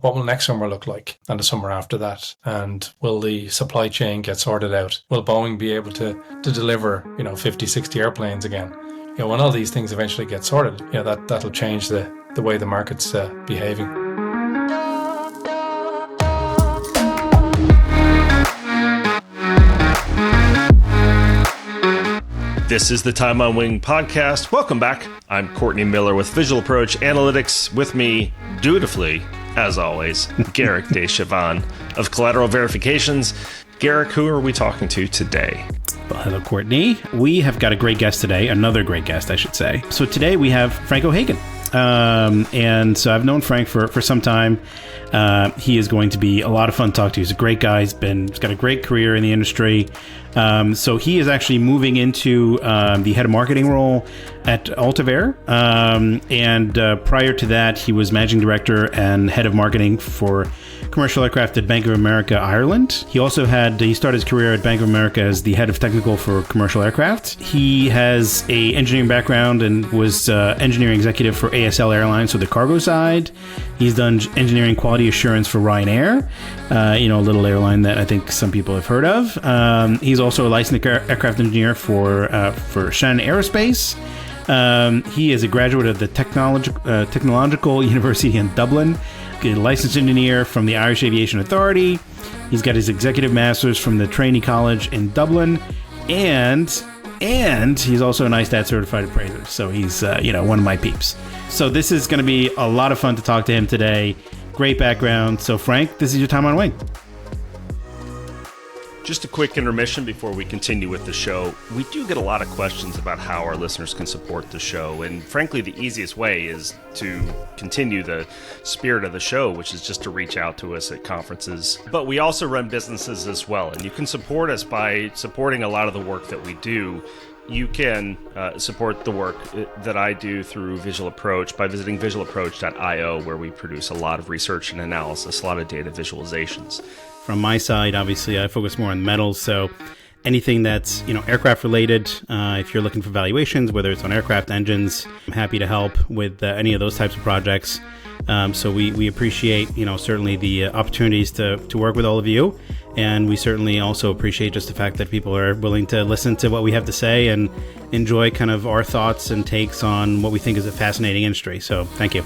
What will next summer look like and the summer after that? And will the supply chain get sorted out? Will Boeing be able to deliver, 50, 60 airplanes again? When all these things eventually get sorted, that'll change the way the market's behaving. This is the Time on Wing podcast. Welcome back. I'm Courtney Miller with Visual Approach Analytics. With me, dutifully, as always, Garrick Deschavan of Collateral Verifications. Garrick, who are we talking to today? Well, hello, Courtney. We have got a great guest today, another great guest, I should say. So today we have Frank O'Hagan. And so I've known Frank for some time. He is going to be a lot of fun to talk to. He's a great guy. He's got a great career in the industry. So he is actually moving into the head of marketing role at Altavair. And prior to that, he was managing director and head of marketing for commercial aircraft at Bank of America, Ireland. He started his career at Bank of America as the head of technical for commercial aircraft. He has a engineering background and was engineering executive for ASL Airlines, so the cargo side. He's done engineering quality assurance for Ryanair, a little airline that I think some people have heard of. He's also a licensed aircraft engineer for Shannon Aerospace. He is a graduate of the Technological University in Dublin, a licensed engineer from the Irish Aviation Authority. He's got his executive master's from the Trainee College in Dublin, and he's also an ISTAT certified appraiser. So he's one of my peeps. So this is going to be a lot of fun to talk to him today. Great background. So Frank, this is your time on wing. Just a quick intermission before we continue with the show. We do get a lot of questions about how our listeners can support the show, and frankly, the easiest way is to continue the spirit of the show, which is just to reach out to us at conferences. But we also run businesses as well, and you can support us by supporting a lot of the work that we do. You can support the work that I do through Visual Approach by visiting visualapproach.io, where we produce a lot of research and analysis, a lot of data visualizations. From my side, obviously, I focus more on metals. So anything that's, aircraft related, if you're looking for valuations, whether it's on aircraft engines, I'm happy to help with any of those types of projects. So we appreciate, certainly the opportunities to work with all of you. And we certainly also appreciate just the fact that people are willing to listen to what we have to say and enjoy kind of our thoughts and takes on what we think is a fascinating industry. So thank you.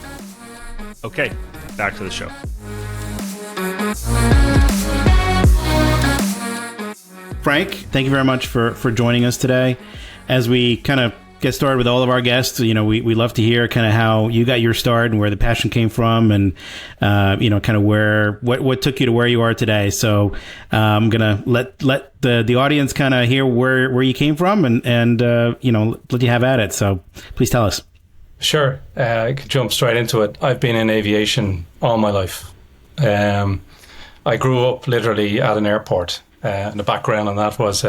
Okay, back to the show. Frank, thank you very much for joining us today. As we kind of get started with all of our guests, we love to hear kind of how you got your start and where the passion came from, and kind of what took you to where you are today. So I'm gonna let the audience kind of hear where you came from and let you have at it. So please tell us. Sure, I could jump straight into it. I've been in aviation all my life. I grew up literally at an airport. And the background on that was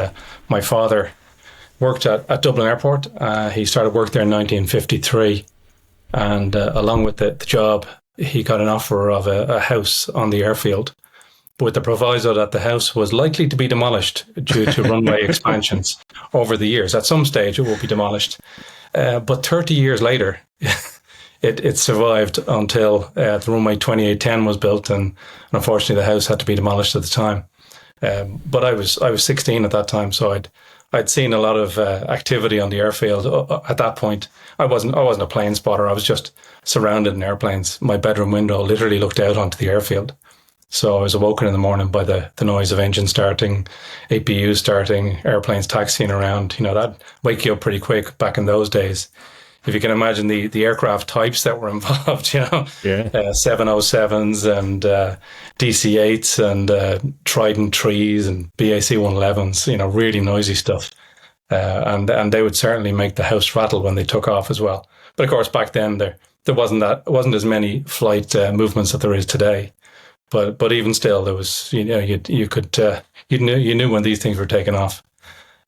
my father worked at Dublin Airport. He started work there in 1953. And along with the job, he got an offer of a house on the airfield, with the proviso that the house was likely to be demolished due to runway expansions over the years. At some stage, it will be demolished. But 30 years later, it survived until the runway 2810 was built. And unfortunately, the house had to be demolished at the time. But I was 16 at that time, so I'd seen a lot of activity on the airfield at that point. I wasn't a plane spotter. I was just surrounded in airplanes. My bedroom window literally looked out onto the airfield. So I was awoken in the morning by the noise of engines starting, APUs starting, airplanes taxiing around. That'd wake you up pretty quick back in those days. If you can imagine the aircraft types that were involved, 707s and DC-8s and Trident 3s and BAC 111s, really noisy stuff. And they would certainly make the house rattle when they took off as well. But of course, back then there wasn't as many flight movements that there is today. But even still, there was, you knew when these things were taking off.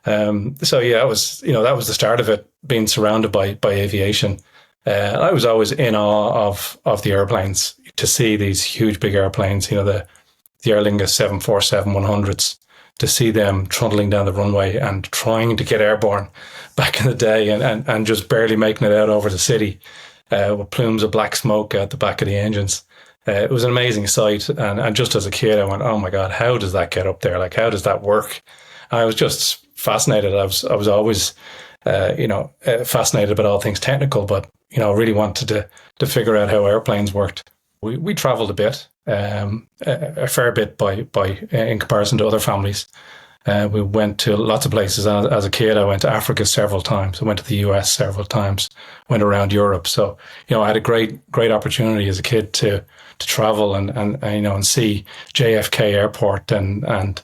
It was, that was the start of it, being surrounded by aviation. I was always in awe of the airplanes, to see these huge, big airplanes, the Aer Lingus 747-100s, to see them trundling down the runway and trying to get airborne back in the day and just barely making it out over the city with plumes of black smoke out the back of the engines. it was an amazing sight. And just as a kid, I went, oh my God, how does that get up there? Like, how does that work? And I was just fascinated. I was always, fascinated about all things technical, but, really wanted to figure out how airplanes worked. We traveled a bit, a fair bit by in comparison to other families. We went to lots of places. As a kid, I went to Africa several times. I went to the US several times, went around Europe. So, I had a great opportunity as a kid to travel and see JFK Airport and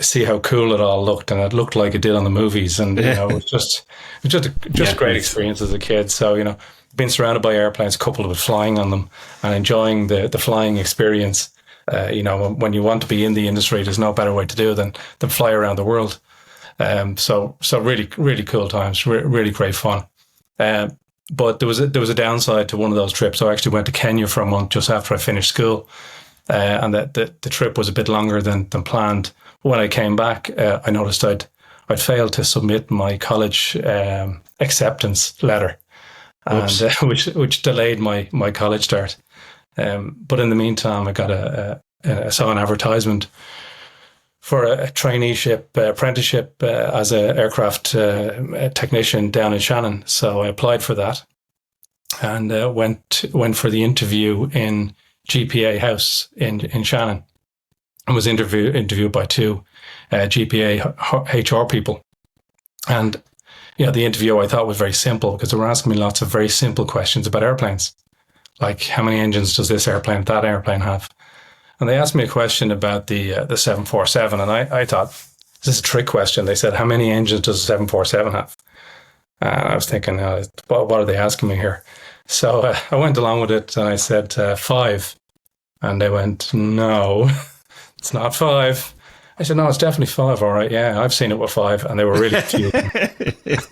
see how cool it all looked. And it looked like it did on the movies. And, it was just a great experience as a kid. So, being surrounded by airplanes coupled with flying on them and enjoying the flying experience. When you want to be in the industry, there's no better way to do it than fly around the world. So really, really cool times, really great fun. But there was a downside to one of those trips. I actually went to Kenya for a month just after I finished school, and the trip was a bit longer than planned. When I came back, I noticed I'd failed to submit my college acceptance letter, and which delayed my college start. But in the meantime, I saw an advertisement for a traineeship, apprenticeship as an aircraft technician down in Shannon. So I applied for that and went for the interview in GPA House in Shannon, and was interviewed by two GPA HR people. And the interview I thought was very simple because they were asking me lots of very simple questions about airplanes. Like, how many engines does that airplane have? And they asked me a question about the 747, and I thought, is this a trick question? They said, how many engines does the 747 have? And I was thinking, what are they asking me here? So I went along with it, and I said 5. And they went, no, it's not 5. I said, no, it's definitely 5. All right, yeah, I've seen it with 5, and they were really confused.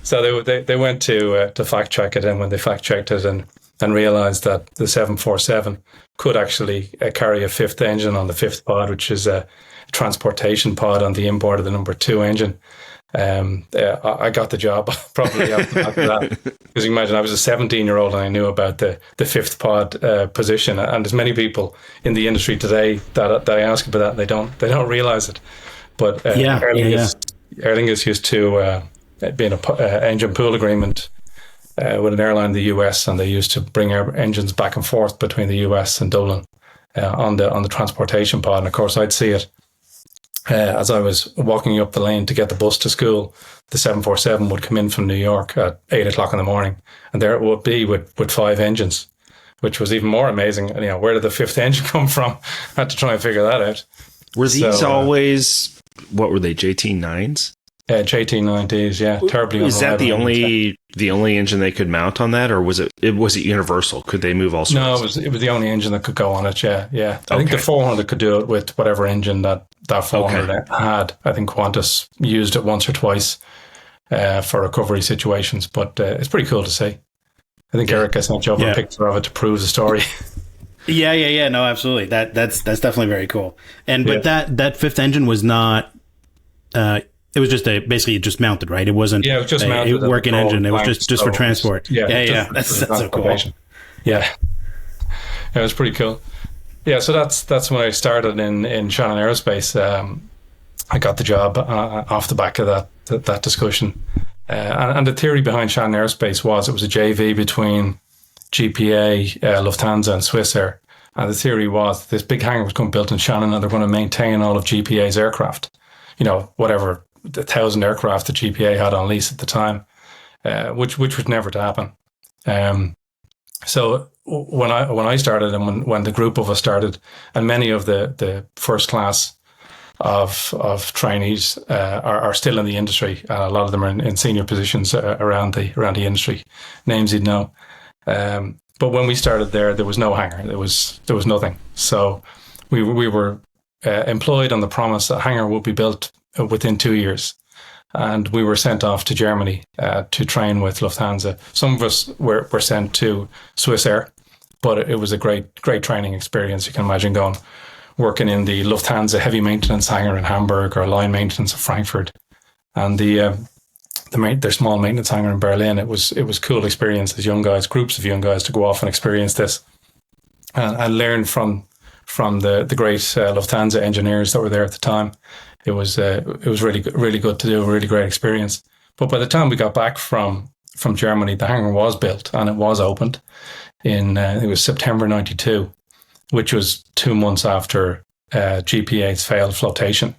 So they went to fact check it, and when they fact checked it and realized that the 747 could actually carry a 5th engine on the 5th pod, which is a transportation pod on the inboard of the number 2 engine. I got the job probably after that, because you imagine I was a 17-year-old and I knew about the 5th pod position. And there's many people in the industry today that I ask about that, and they don't realize it. But Aer Lingus used to be in an engine pool agreement with an airline in the US, and they used to bring our engines back and forth between the US and Dublin on the transportation pod. And of course, I'd see it as I was walking up the lane to get the bus to school. The 747 would come in from New York at 8 o'clock in the morning, and there it would be with 5 engines, which was even more amazing. And, where did the 5th engine come from? I had to try and figure that out. Were these always, what were they, JT9s? JT9Ds, yeah, terribly. Is that the only engine they could mount on that, or was it universal? Could they move all sorts? No, it was the only engine that could go on it. Yeah. I think the 400 could do it with whatever engine that 400 had. I think Qantas used it once or twice for recovery situations, but it's pretty cool to see. I think Eric has sent you over a picture of it to prove the story. Yeah. No, absolutely. That's definitely very cool. But that 5th engine was not. It was just basically just mounted, right? It wasn't it was just mounted a working engine. It was just for transport. Yeah. That's so cool. Yeah, it was pretty cool. Yeah, so that's when I started in Shannon Aerospace. I got the job off the back of that discussion. And the theory behind Shannon Aerospace was it was a JV between GPA, Lufthansa, and Swissair. And the theory was this big hangar was going to be built in Shannon, and they're going to maintain all of GPA's aircraft. Whatever the 1,000 aircraft that GPA had on lease at the time, which was never to happen. So when I started, and when the group of us started, and many of the first class of trainees are still in the industry, a lot of them are in senior positions around the industry, names you'd know. But when we started there was no hangar. There was nothing. So we were employed on the promise that a hangar would be built within 2 years. And we were sent off to Germany to train with Lufthansa. Some of us were sent to Swissair, but it was a great training experience. You can imagine working in the Lufthansa heavy maintenance hangar in Hamburg, or line maintenance of Frankfurt, and their small maintenance hangar in Berlin. It was cool experience as young guys, groups of young guys, to go off and experience this. and learn from the great Lufthansa engineers that were there at the time. It was really good to do, a really great experience. But by the time we got back from Germany, the hangar was built and it was opened in it was September '92, which was 2 months after GP8's failed flotation.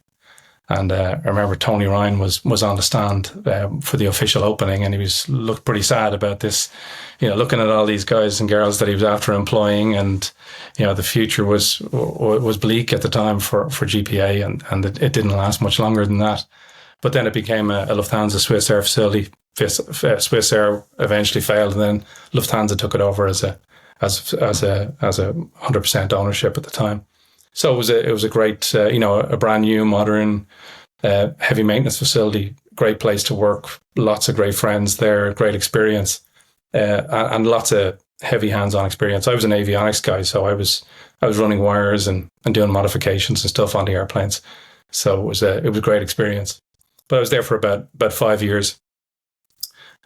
And I remember Tony Ryan was on the stand for the official opening, and he looked pretty sad about this, looking at all these guys and girls that he was after employing, and the future was bleak at the time for GPA, and it didn't last much longer than that. But then it became a Lufthansa Swissair facility. Swissair eventually failed, and then Lufthansa took it over as a 100% ownership at the time. So it was a great, a brand new, modern, heavy maintenance facility. Great place to work. Lots of great friends there. Great experience, and lots of heavy hands-on experience. I was an avionics guy, so I was running wires and doing modifications and stuff on the airplanes. So it was a great experience. But I was there for about 5 years,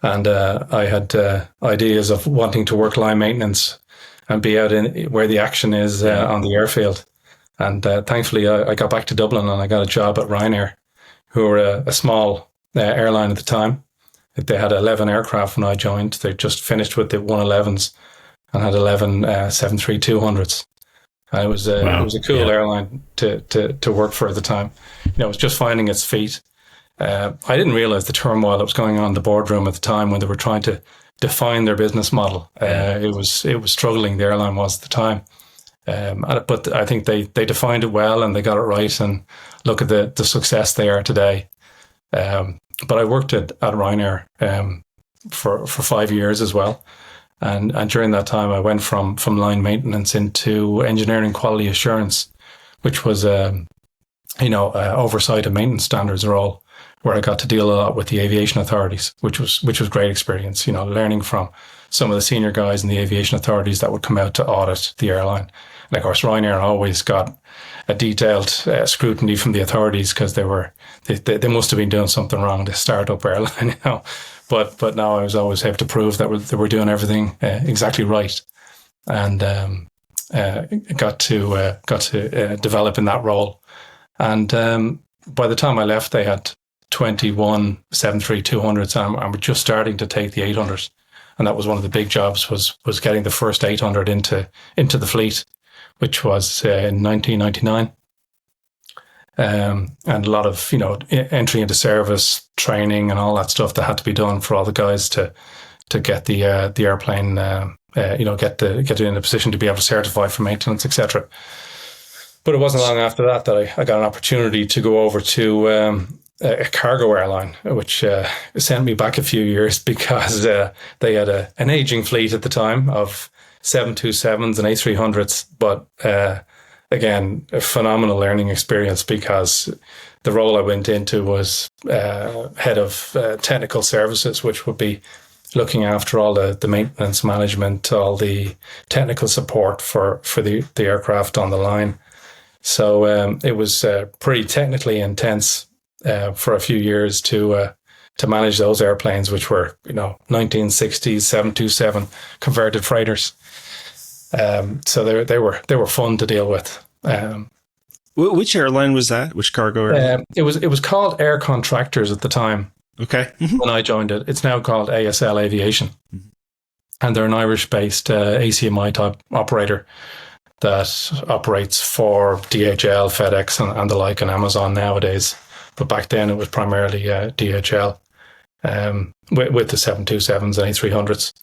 and I had ideas of wanting to work line maintenance and be out in where the action is on the airfield. And thankfully, I got back to Dublin and I got a job at Ryanair, who were a small airline at the time. They had 11 aircraft when I joined. They just finished with the 111s and had 11 737-200s. And it was a cool airline to work for at the time. It was just finding its feet. I didn't realize the turmoil that was going on in the boardroom at the time when they were trying to define their business model. It was struggling. The airline was at the time. But I think they defined it well and they got it right, and look at the success they are today. But I worked at Ryanair for 5 years as well, and during that time I went from line maintenance into engineering quality assurance, which was oversight of maintenance standards role, where I got to deal a lot with the aviation authorities, which was great experience. Learning from some of the senior guys in the aviation authorities that would come out to audit the airline. And of course, Ryanair always got a detailed scrutiny from the authorities because they must have been doing something wrong, the startup airline, But now I was always able to prove that they were doing everything exactly right, and got to develop in that role. And by the time I left, they had 21 737-200s, and we're just starting to take the 800s. And that was one of the big jobs was getting the first 800 into the fleet, which was in 1999. And a lot of, entry into service, training and all that stuff that had to be done for all the guys to get the airplane, get it in a position to be able to certify for maintenance, etc. But it wasn't long after that I got an opportunity to go over to a cargo airline, which sent me back a few years because they had an aging fleet at the time of 727s and A300s. But again, a phenomenal learning experience, because the role I went into was head of technical services, which would be looking after all the maintenance management, all the technical support for the aircraft on the line. So it was pretty technically intense for a few years to manage those airplanes, which were 1960s 727 converted freighters. So they were fun to deal with. Which airline was that? Which cargo airline? It was called Air Contractors at the time. Okay. When I joined it, it's now called ASL Aviation, and they're an Irish-based ACMI type operator that operates for DHL, FedEx, and the like, and Amazon nowadays. But back then it was primarily DHL with the 727s and A300s.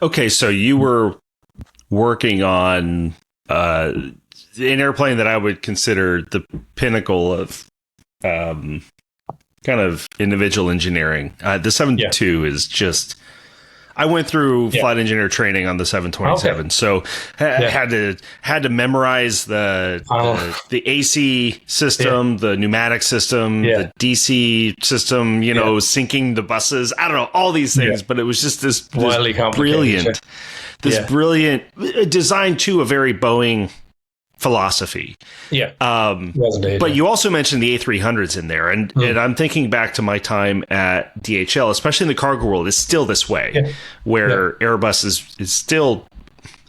Okay, so you were working on an airplane that I would consider the pinnacle of kind of individual engineering. The 722 is just... I went through flight engineer training on the 727, so had to memorize the AC system, the pneumatic system, the DC system, syncing the buses. I don't know, all these things, but it was just this brilliant design to a very Boeing philosophy. But you also mentioned the A300s in there, and I'm thinking back to my time at DHL, especially in the cargo world. It's still this way, where Airbus is still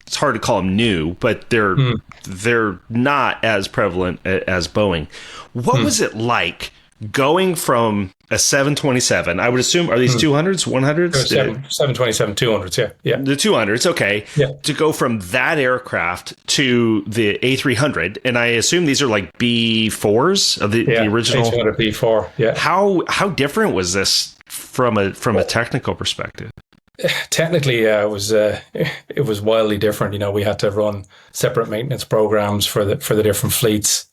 it's hard to call them new, but they're not as prevalent as Boeing. What was it like going from a 727? I would assume, are these 200s, 100s? 727 200s, yeah. The 200s, okay. Yeah. To go from that aircraft to the A300, and I assume these are like B4s of the original A300 B4. Yeah. How different was this from a technical perspective? Technically, it was wildly different. We had to run separate maintenance programs for the different fleets.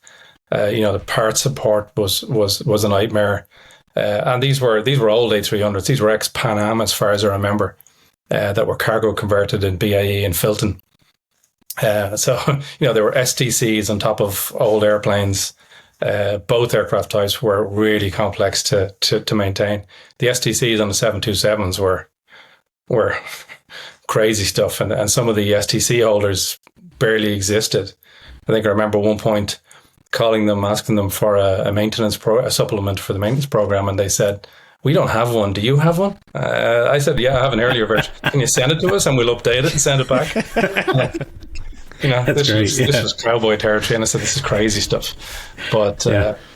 The part support was a nightmare. And these were old A300s. These were ex-Pan Am, as far as I remember, that were cargo converted in BAE and Filton. So there were STCs on top of old airplanes. Both aircraft types were really complex to maintain. The STCs on the 727s were crazy stuff, and some of the STC holders barely existed. I think I remember one point calling them, asking them for a maintenance a supplement for the maintenance program, and they said, "We don't have one. Do you have one?" I said, "Yeah, I have an earlier version. Can you send it to us, and we'll update it and send it back?" This was cowboy territory, and I said, "This is crazy stuff." But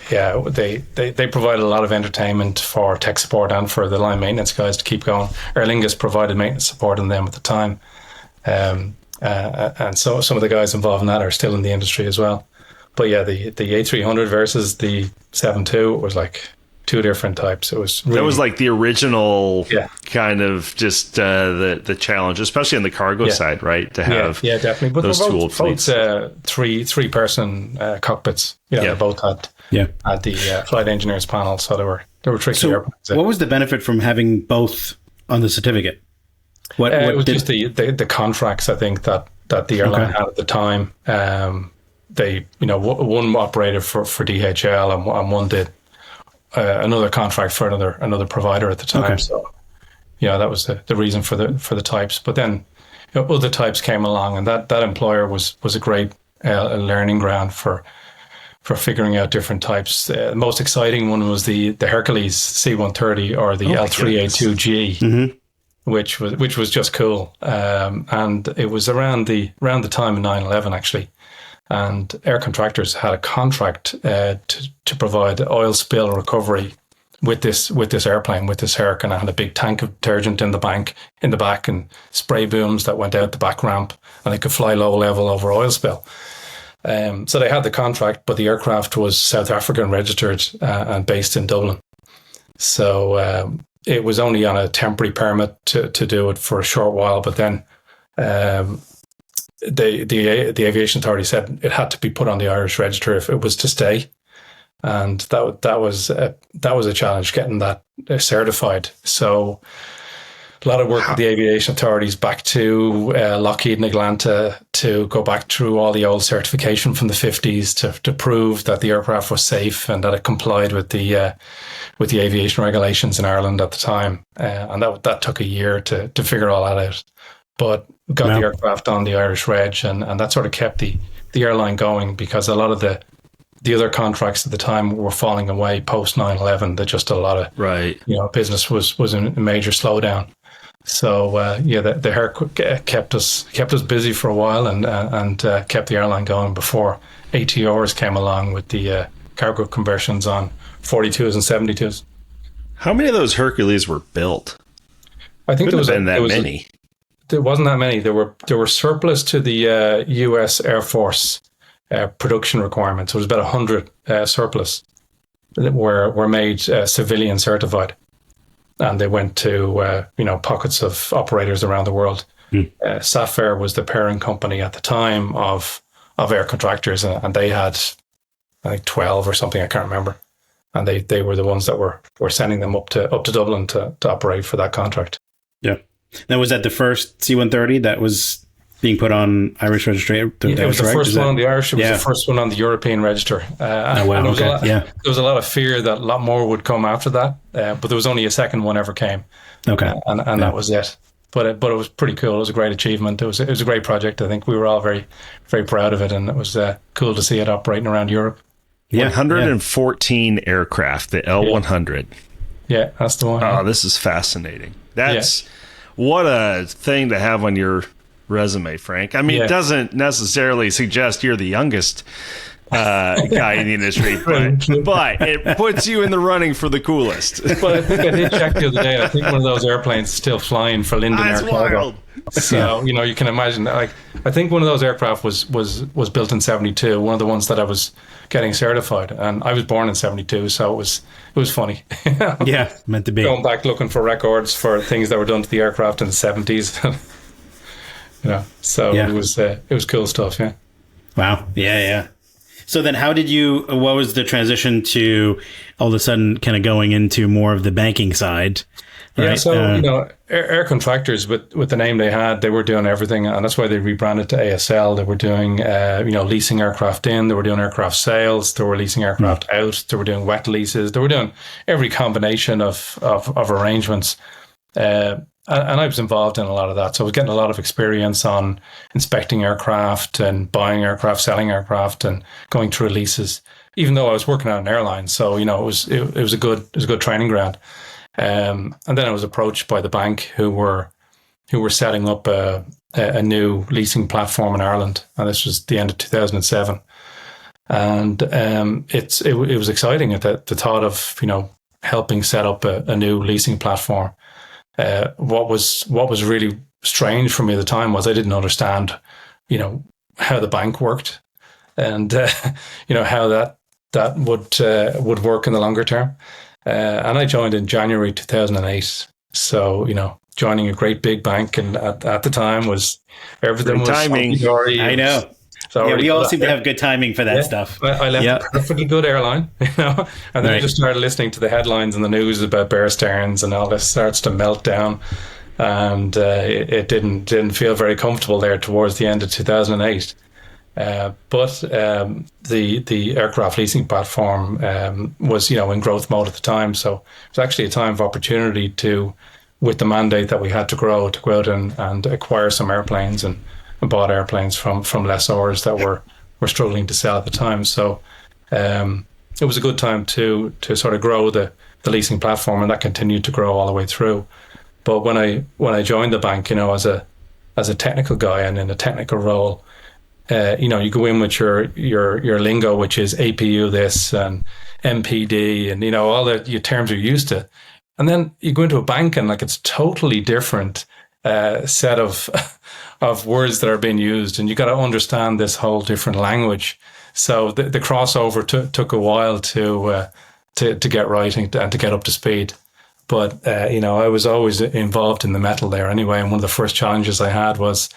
they provided a lot of entertainment for tech support and for the line maintenance guys to keep going. Aer Lingus provided maintenance support on them at the time, and so some of the guys involved in that are still in the industry as well. But yeah, the A300 versus the 72 was like two different types. It was really, that was like the original kind of just the challenge, especially on the cargo side, right? To have definitely. But those two old fleets. Three person cockpits. They both had the flight engineers panel, so they were tricky airplanes. What was the benefit from having both on the certificate? It was just the contracts, I think, that the airline had at the time. They one operated for DHL and one did another contract for another provider at the time. Okay. So that was the reason for the types. But then other types came along, and that employer was a great learning ground for figuring out different types. The most exciting one was the Hercules C-130 or the L3A2G, which was just cool. And it was around the time of 9/11 actually. And air contractors had a contract to provide oil spill recovery with this airplane, with this Herc, and I had a big tank of detergent in the back, and spray booms that went out the back ramp, and they could fly low level over oil spill. So they had the contract, but the aircraft was South African registered and based in Dublin. So it was only on a temporary permit to do it for a short while, but then the aviation authority said it had to be put on the Irish register if it was to stay, and that was a challenge getting that certified. So a lot of work with the aviation authorities back to Lockheed and Atlanta to go back through all the old certification from the 50s to prove that the aircraft was safe and that it complied with the aviation regulations in Ireland at the time, and that took a year to figure all that out. But got the aircraft on the Irish reg, and that sort of kept the airline going, because a lot of the other contracts at the time were falling away post 9/11. That just a lot of business was in a major slowdown. So the Herc kept us busy for a while and kept the airline going before ATRs came along with the cargo conversions on 42s and 72s. How many of those Hercules were built? I think there was many. There wasn't that many. There were surplus to the U.S. Air Force production requirements. There was about 100 surplus that were made civilian certified, and they went to pockets of operators around the world. Sapphire was the parent company at the time of air contractors, and they had, I think, 12 or something. I can't remember, and they were the ones that were sending them up to Dublin to operate for that contract. Yeah. Now, was that the first C-130 that was being put on Irish registration? It was the first one on the Irish. It was the first one on the European register. There was a lot of fear that a lot more would come after that, but there was only a second one ever came. Okay, and that was it. But it was pretty cool. It was a great achievement. It was a great project. I think we were all very, very proud of it, and it was cool to see it operating around Europe. 114 aircraft, the L100. Yeah, that's the one. Oh, this is fascinating. What a thing to have on your resume, Frank. I mean, it doesn't necessarily suggest you're the youngest guy in the industry, but it puts you in the running for the coolest. But I think I did check the other day. I think one of those airplanes is still flying for Linden Air Cargo. So you can imagine. Like, I think one of those aircraft was built in '72. One of the ones that I was getting certified, and I was born in '72, so it was funny. Yeah, meant to be. Going back looking for records for things that were done to the aircraft in the '70s. It was cool stuff. Yeah. Wow. Yeah. So then what was the transition to all of a sudden kind of going into more of the banking side? Right? Yeah, so, air contractors, with the name they had, they were doing everything, and that's why they rebranded to ASL. They were doing, leasing aircraft in, they were doing aircraft sales, they were leasing aircraft out, they were doing wet leases, they were doing every combination of arrangements. And I was involved in a lot of that. So I was getting a lot of experience on inspecting aircraft and buying aircraft, selling aircraft, and going through leases, even though I was working at an airline. So, it was a good training ground. And then I was approached by the bank who were setting up a new leasing platform in Ireland. And this was the end of 2007. And it was exciting at the thought of, helping set up a new leasing platform. What was really strange for me at the time was I didn't understand, how the bank worked, and how that would work in the longer term. And I joined in January 2008. So joining a great big bank, and at the time was everything was timing. I know. So we all seem to have good timing for that stuff. I left a perfectly good airline, and then I just started listening to the headlines in the news about Bear Stearns, and all this starts to melt down, and it didn't feel very comfortable there towards the end of 2008. But the aircraft leasing platform was in growth mode at the time, so it was actually a time of opportunity with the mandate that we had to go out and acquire some airplanes and bought airplanes from lessors that were struggling to sell at the time. So it was a good time to sort of grow the leasing platform, and that continued to grow all the way through. But when I joined the bank, as a technical guy and in a technical role, you go in with your lingo, which is APU this and MPD and all the terms you're used to, and then you go into a bank and it's totally different set of words that are being used, and you got to understand this whole different language. So the crossover took a while to get right and to get up to speed. But I was always involved in the metal there anyway. And one of the first challenges I had was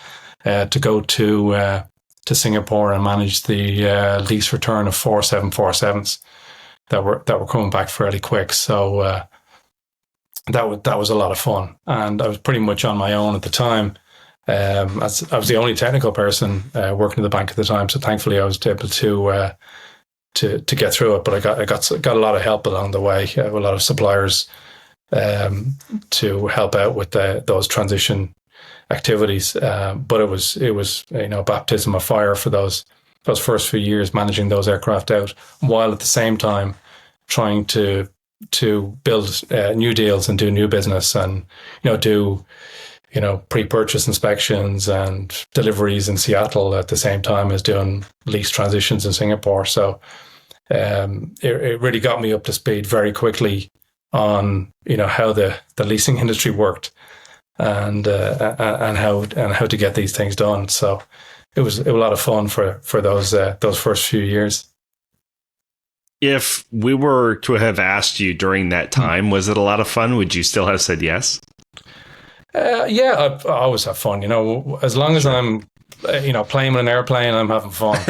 to go to Singapore and manage the lease return of 4 747s that were coming back fairly quick. So that was a lot of fun, and I was pretty much on my own at the time. As I was the only technical person working in the bank at the time, so thankfully I was able to get through it. But I got a lot of help along the way, a lot of suppliers to help out with those transition activities. But it was baptism of fire for those first few years, managing those aircraft out, while at the same time trying to build new deals and do new business, and do pre-purchase inspections and deliveries in Seattle at the same time as doing lease transitions in Singapore. So it really got me up to speed very quickly on how the leasing industry worked and how to get these things done. So it was a lot of fun for those first few years. If we were to have asked you during that time, was it a lot of fun? Would you still have said yes? Yeah, I always have fun. As long as I'm, playing with an airplane, I'm having fun.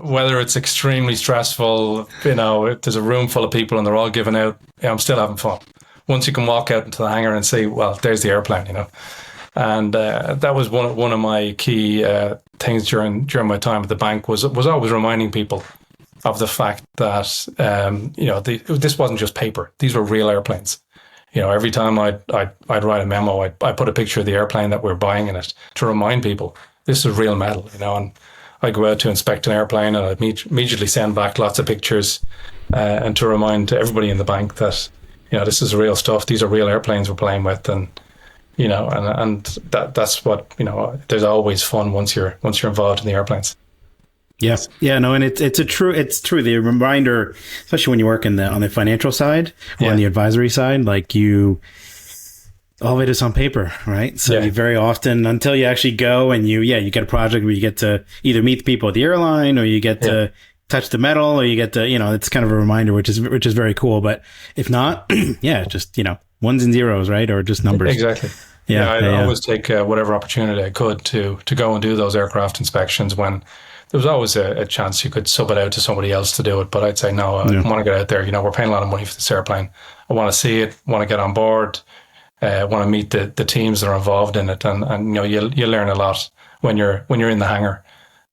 Whether it's extremely stressful, if there's a room full of people and they're all giving out, I'm still having fun. Once you can walk out into the hangar and see, well, there's the airplane, And that was one of my key things during my time at the bank was always reminding people of the fact that this wasn't just paper; these were real airplanes. Every time I'd write a memo, I'd put a picture of the airplane that we're buying in it to remind people this is real metal. And I go out to inspect an airplane, and I'd immediately send back lots of pictures, and to remind everybody in the bank that this is real stuff. These are real airplanes we're playing with, and and that's what, there's always fun once you're involved in the airplanes. Yes. Yeah. No. And it's true. The reminder, especially when you work on the financial side or on the advisory side, like all of it is on paper, right? So you very often, until you actually go and you get a project where you get to either meet the people at the airline, or you get to touch the metal, or you get to, it's kind of a reminder, which is very cool. But if not, just, ones and zeros, right? Or just numbers. Exactly. I'd always take whatever opportunity I could to go and do those aircraft inspections, when there was always a chance you could sub it out to somebody else to do it. But I'd say, no, I want to get out there. We're paying a lot of money for this airplane. I want to see it, want to get on board, want to meet the teams that are involved in it. And you learn a lot when you're in the hangar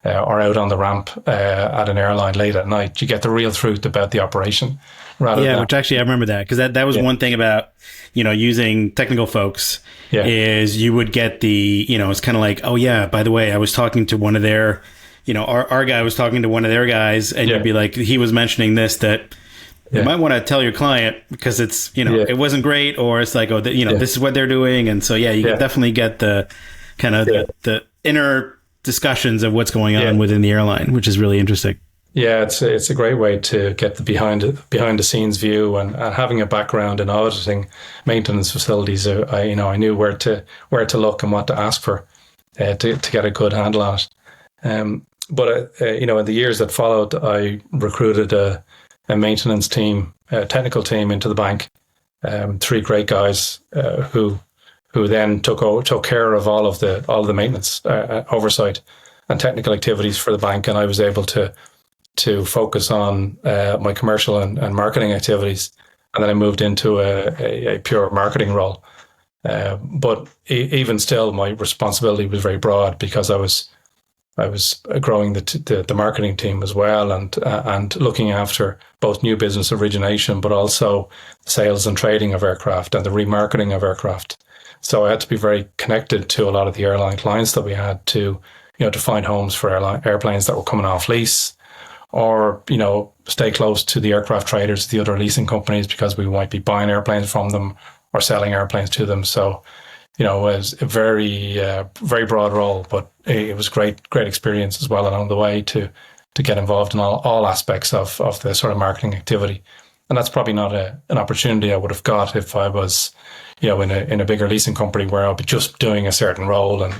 or out on the ramp at an airline late at night. You get the real truth about the operation. Which actually I remember that, because that was one thing about, using technical folks is you would get the, it's kind of like, oh yeah, by the way, I was talking to one of their, our guy was talking to one of their guys, and you'd be like, he was mentioning this, that you might want to tell your client, because it's, it wasn't great, or it's like, this is what they're doing. And so, you definitely get the kind of the inner discussions of what's going on within the airline, which is really interesting. Yeah, it's a great way to get the behind the scenes view, and having a background in auditing maintenance facilities. I knew where to look and what to ask for to get a good handle on it. But in the years that followed, I recruited a maintenance team, a technical team into the bank. 3 great guys who then took care of all of the maintenance oversight and technical activities for the bank, and I was able to focus on my commercial and marketing activities. And then I moved into a pure marketing role. But even still, my responsibility was very broad, because I was growing the marketing team as well, and looking after both new business origination, but also sales and trading of aircraft and the remarketing of aircraft. So I had to be very connected to a lot of the airline clients that we had to find homes for airplanes that were coming off lease, or stay close to the aircraft traders, the other leasing companies, because we might be buying airplanes from them or selling airplanes to them. So it was a very, very broad role, but it was great experience as well along the way to get involved in all aspects of the sort of marketing activity. And that's probably not an opportunity I would have got if I was, in a bigger leasing company where I'll be just doing a certain role and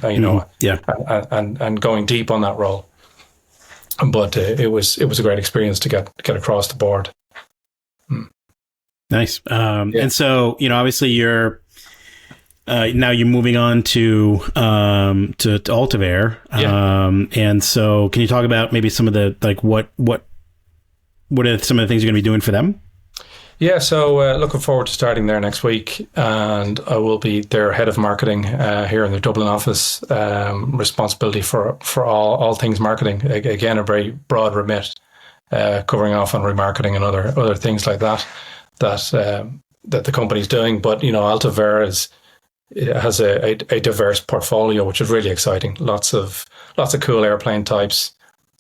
and going deep on that role. But it was a great experience to get across the board. Nice. And so, obviously you're now you're moving on to Altavair. And so can you talk about maybe some of the, like, what are some of the things you're going to be doing for them? Yeah, so looking forward to starting there next week, and I will be their head of marketing here in the Dublin office. Responsibility for all things marketing. Again, a very broad remit, covering off on remarketing and other things like that the company's doing. But Altavair has a diverse portfolio, which is really exciting. Lots of cool airplane types,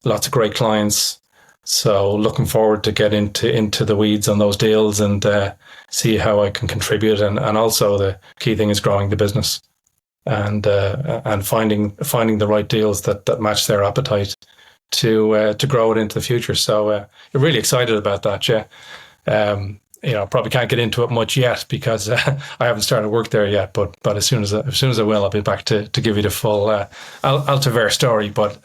lots of great clients. So looking forward to get into the weeds on those deals and see how I can contribute. And also the key thing is growing the business and finding the right deals that match their appetite to grow it into the future. So you're really excited about that, yeah. Probably can't get into it much yet because I haven't started work there yet. But as soon as I will, I'll be back to give you the full Altavair story. But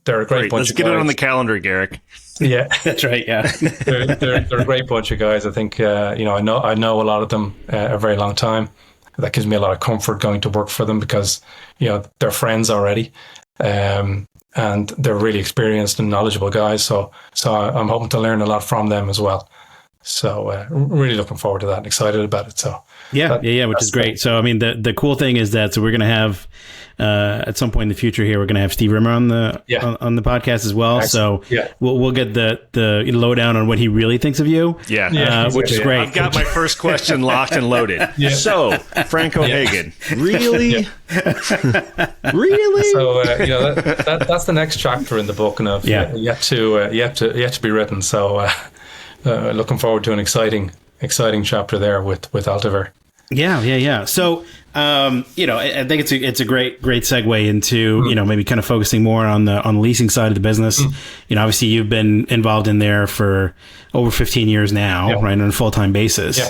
they're a great bunch. Let's get it on the calendar, Garrick. Yeah, that's right. Yeah, they're a great bunch of guys. I think I know a lot of them a very long time. That gives me a lot of comfort going to work for them because they're friends already, and they're really experienced and knowledgeable guys. So I'm hoping to learn a lot from them as well. So really looking forward to that and excited about it. So which is great. So I mean, the cool thing is that we're going to have at some point in the future here, we're going to have Steve Rimmer on the podcast as well. Excellent. So we'll get the lowdown on what he really thinks of you. Which is great. I've got my first question locked and loaded. So Frank O'Hagan, really? Really? So that's the next chapter in the book, and yet to be written. So looking forward to an exciting chapter there with Altavair. Yeah. So, I think it's a great segue into, maybe kind of focusing more on the leasing side of the business. Obviously you've been involved in there for over 15 years now, right, on a full-time basis.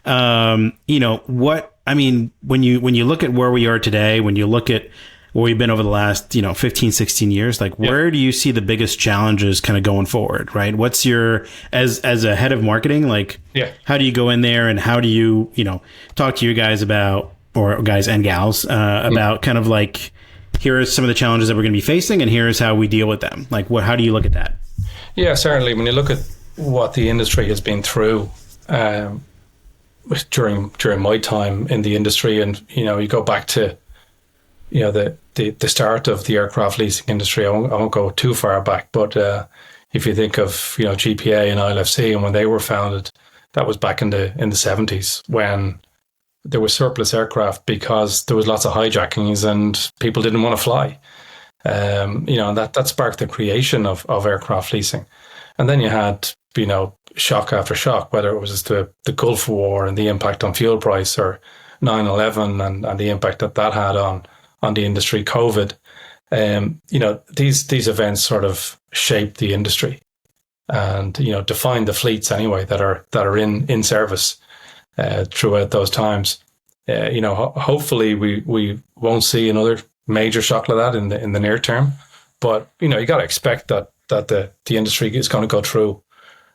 When you look at where we are today, when you look at where we've been over the last, 15, 16 years, like where do you see the biggest challenges kind of going forward, right? What's your, as a head of marketing, like, how do you go in there and how do you, talk to your guys about, or guys and gals, about kind of like, here are some of the challenges that we're going to be facing and here's how we deal with them. Like how do you look at that? Yeah, certainly. When you look at what the industry has been through, during my time in the industry, and, you go back to, the start of the aircraft leasing industry. I won't go too far back, but if you think of GPA and ILFC and when they were founded, that was back in the 70s when there was surplus aircraft because there was lots of hijackings and people didn't want to fly. And that sparked the creation of aircraft leasing. And then you had shock after shock, whether it was the Gulf War and the impact on fuel price, or 9/11 and the impact that had on the industry, COVID. These events sort of shaped the industry and defined the fleets anyway that are in service throughout those times. Hopefully we won't see another major shock like that in the near term, but you got to expect that the industry is going to go through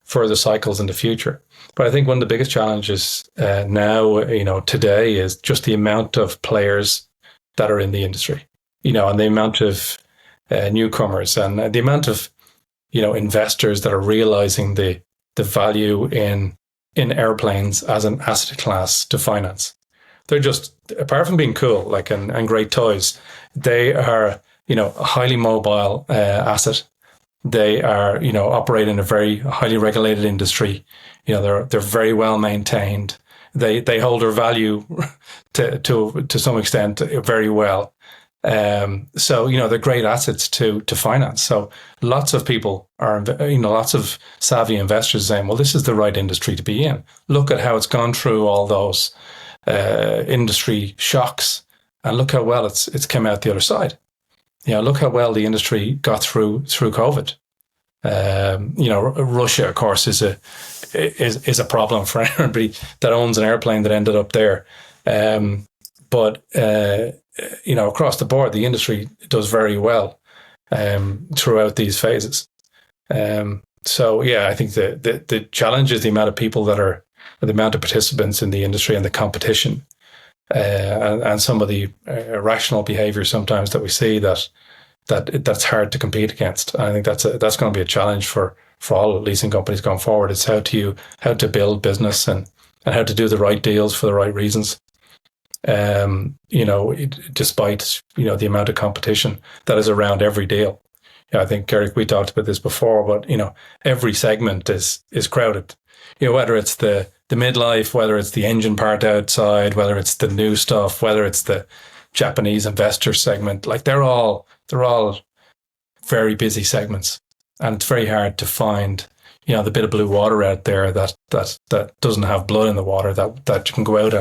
further cycles in the future. But I think one of the biggest challenges now, today, is just the amount of players that are in the industry, and the amount of newcomers and the amount of, investors that are realizing the value in airplanes as an asset class to finance. They're just, apart from being cool, and great toys, they are, a highly mobile asset. They are, operate in a very highly regulated industry. They're very well maintained. They hold their value to some extent very well. So they're great assets to finance. So lots of people are, lots of savvy investors saying, well, this is the right industry to be in. Look at how it's gone through all those industry shocks, and look how well it's come out the other side. Look how well the industry got through COVID. Russia, of course, is a problem for everybody that owns an airplane that ended up there. But across the board, the industry does very well throughout these phases. So I think the challenge is the amount of people the amount of participants in the industry and the competition, and some of the irrational behavior sometimes that we see that's hard to compete against. I think that's going to be a challenge for all leasing companies going forward. It's how to build business and how to do the right deals for the right reasons. Despite the amount of competition that is around every deal. I think, Eric, we talked about this before, but every segment is crowded. Whether it's the midlife, whether it's the engine part outside, whether it's the new stuff, whether it's the Japanese investor segment, they're all very busy segments, and it's very hard to find the bit of blue water out there that doesn't have blood in the water that you can go out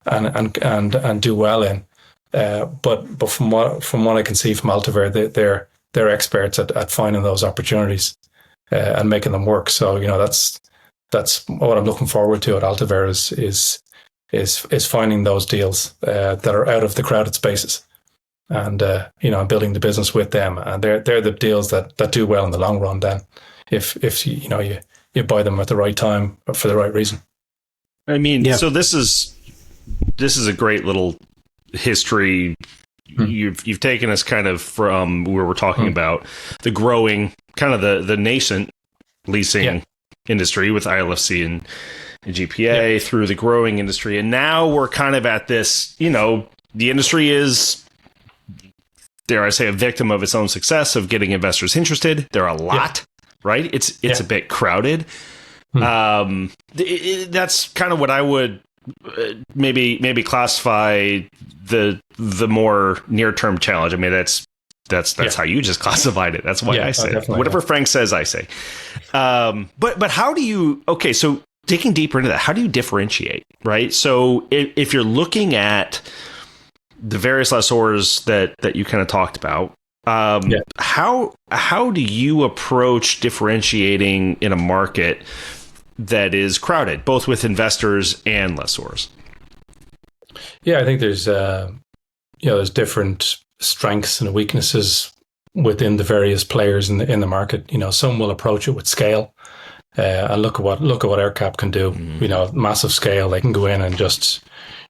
and do well in. But from what I can see from Altavair, they're experts at finding those opportunities and making them work. So that's what I'm looking forward to at Altavair is finding those deals that are out of the crowded spaces, and building the business with them. And they're the deals that do well in the long run. Then, if you buy them at the right time for the right reason. I mean, so this is a great little history. You've taken us kind of from where we're talking about the growing, kind of the nascent leasing industry with ILFC and GPA through the growing industry. And now we're kind of at this, the industry is, dare I say, a victim of its own success of getting investors interested. There are a lot, right? It's a bit crowded. That's kind of what I would maybe classify the more near-term challenge. I mean, that's how you just classified it. That's why I say whatever Frank says, I say. But how do you? Okay, so digging deeper into that, how do you differentiate, right? So if you're looking at the various lessors that you kind of talked about, how do you approach differentiating in a market that is crowded, both with investors and lessors? Yeah, I think there's different strengths and weaknesses within the various players in the market. Some will approach it with scale, and look at what AirCap can do. Massive scale. They can go in and just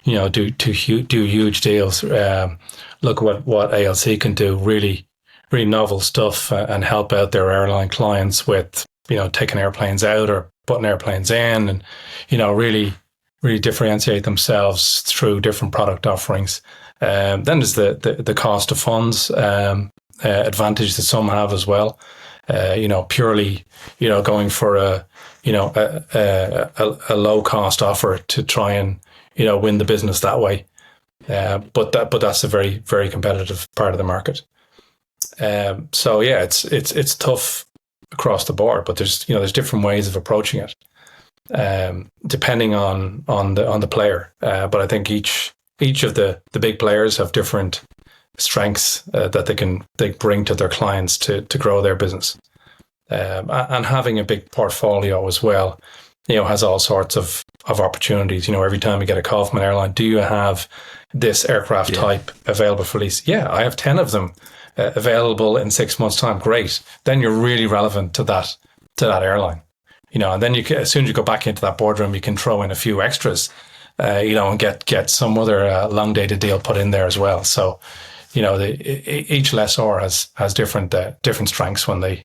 do huge deals. Look at what ALC can do. Really, really novel stuff, and help out their airline clients with taking airplanes out or putting airplanes in, and really differentiate themselves through different product offerings. Then there's the cost of funds advantage that some have as well. Purely going for a low cost offer to try and win the business that way. But that's a very, very competitive part of the market. So yeah, it's tough across the board, but there's different ways of approaching it, depending on the player. But I think each of the big players have different strengths that they bring to their clients to grow their business. And having a big portfolio as well, has all sorts of opportunities. Every time you get a call from an airline, do you have this aircraft type available for lease? Yeah, I have 10 of them available in 6 months' time. Great. Then you're really relevant to that airline. And then as soon as you go back into that boardroom, you can throw in a few extras, and get some other long dated deal put in there as well. So, each lessor has different strengths when they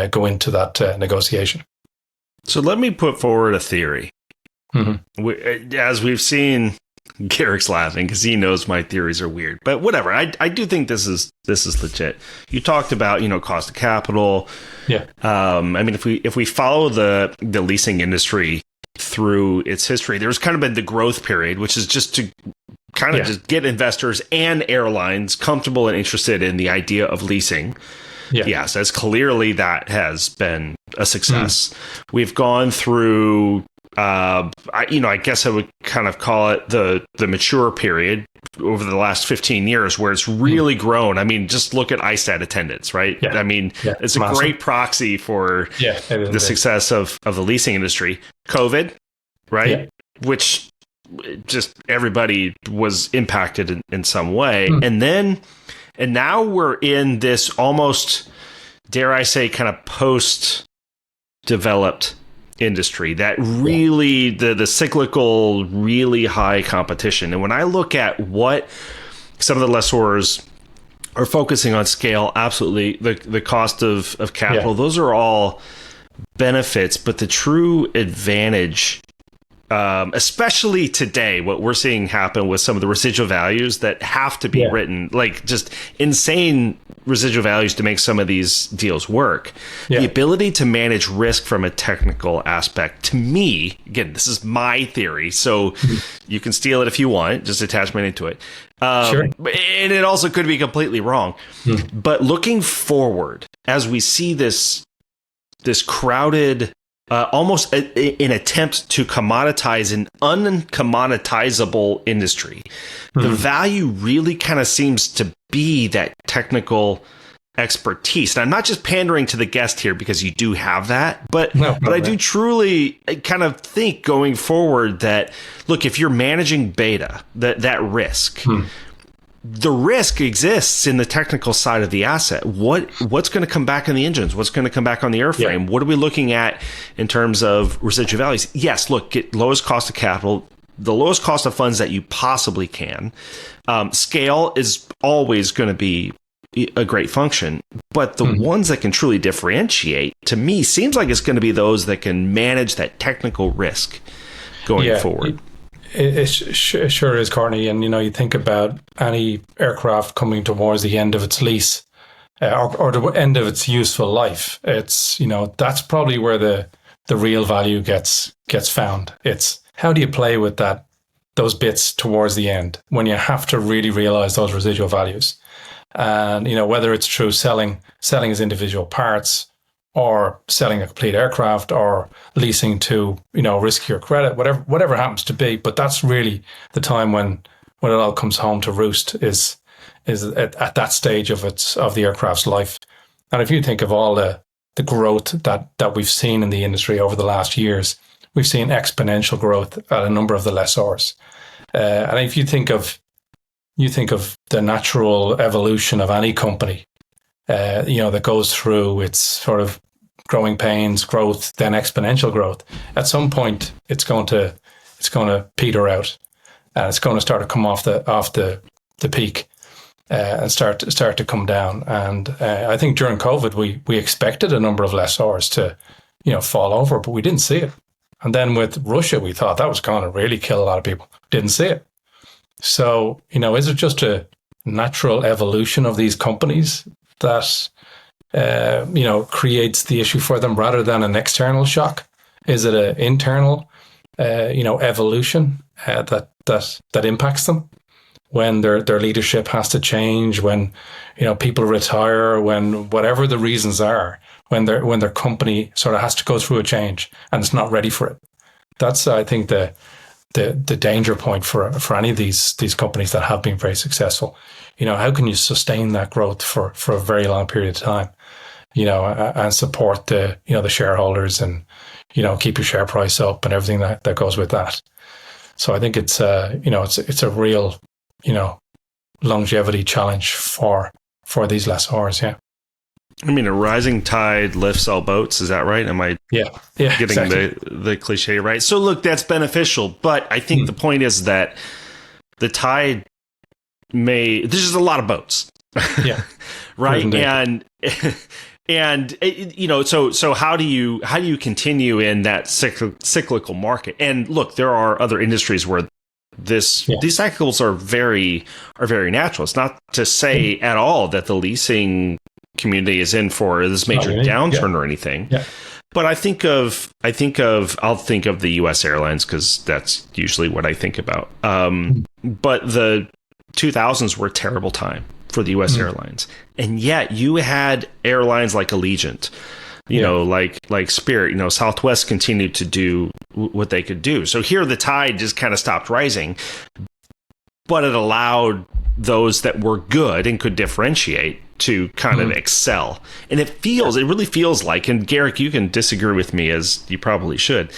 go into that negotiation. So let me put forward a theory. As we've seen, Garrick's laughing because he knows my theories are weird, but whatever. I do think this is legit. You talked about cost of capital. Yeah. If we follow the leasing industry through its history, there's kind of been the growth period, which is just to kind of just get investors and airlines comfortable and interested in the idea of leasing. Yeah. Yes, as clearly that has been a success. We've gone through, I guess I would kind of call it the mature period over the last 15 years where it's really grown. I mean, just look at ISTAT attendance, right? Yeah. I mean, it's a great proxy for the success of the leasing industry. COVID, right? Yeah. Which just everybody was impacted in some way. And now we're in this almost, dare I say, kind of post-developed industry that really, the cyclical, really high competition. And when I look at what some of the lessors are focusing on, scale, absolutely, the cost of capital, those are all benefits. But the true advantage, especially today, what we're seeing happen with some of the residual values that have to be written, like just insane residual values to make some of these deals work. The ability to manage risk from a technical aspect, to me, again, this is my theory, so you can steal it if you want, just attach my name to it. Sure. And it also could be completely wrong. But looking forward, as we see this crowded, almost an attempt to commoditize an uncommoditizable industry. The value really kind of seems to be that technical expertise. And I'm not just pandering to the guest here because you do have that, but I do truly kind of think going forward that, look, if you're managing beta, that risk, the risk exists in the technical side of the asset. What's going to come back in the engines? What's going to come back on the airframe? What are we looking at in terms of residual values? Yes, look, get lowest cost of capital, the lowest cost of funds that you possibly can. Scale is always going to be a great function, but the ones that can truly differentiate, to me, seems like it's going to be those that can manage that technical risk going forward. It sure is, Courtney. And, you think about any aircraft coming towards the end of its lease or the end of its useful life. It's, that's probably where the real value gets found. It's how do you play with those bits towards the end when you have to really realize those residual values? And, whether it's through selling as individual parts or selling a complete aircraft, or leasing to, riskier credit, whatever happens to be. But that's really the time when it all comes home to roost, is at that stage of the aircraft's life. And if you think of all the growth that we've seen in the industry over the last years, we've seen exponential growth at a number of the lessors. And if you think of the natural evolution of any company, that goes through its sort of growing pains, growth, then exponential growth. At some point, it's going to peter out, and it's going to start to come off the peak, and start to come down. And I think during COVID, we expected a number of lessors to, fall over, but we didn't see it. And then with Russia, we thought that was going to really kill a lot of people. Didn't see it. So, is it just a natural evolution of these companies that, creates the issue for them rather than an external shock? Is it an internal, evolution that impacts them when their leadership has to change, when, people retire, when whatever the reasons are, when their company sort of has to go through a change and it's not ready for it? That's, I think, the danger point for any of these companies that have been very successful. How can you sustain that growth for a very long period of time, and support the shareholders, and, keep your share price up and everything that goes with that. So I think it's a real, longevity challenge for these lessors. Yeah. I mean, a rising tide lifts all boats. Is that right? Am I getting exactly the cliche right? So look, that's beneficial. But I think the point is that the tide there's just a lot of boats. Yeah. Right. And so how do you continue in that cyclical market? And look, there are other industries where these cycles are very natural. It's not to say at all that the leasing community is in for this major downturn or anything. Yeah. But I'll think of the U.S. airlines, because that's usually what I think about. But the 2000s were a terrible time for the U.S. airlines, and yet you had airlines like Allegiant, like Spirit, Southwest continued to do what they could do. So here the tide just kind of stopped rising, but it allowed those that were good and could differentiate to kind of excel. And it really feels like, and Garrick, you can disagree with me, as you probably should.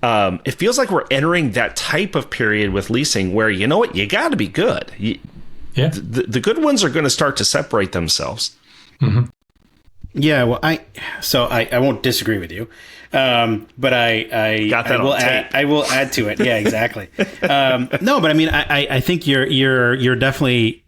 It feels like we're entering that type of period with leasing where, you got to be good. The good ones are going to start to separate themselves. Mm-hmm. Yeah, well, I won't disagree with you, but I will add to it. Yeah, exactly. No, but I mean, I think you're definitely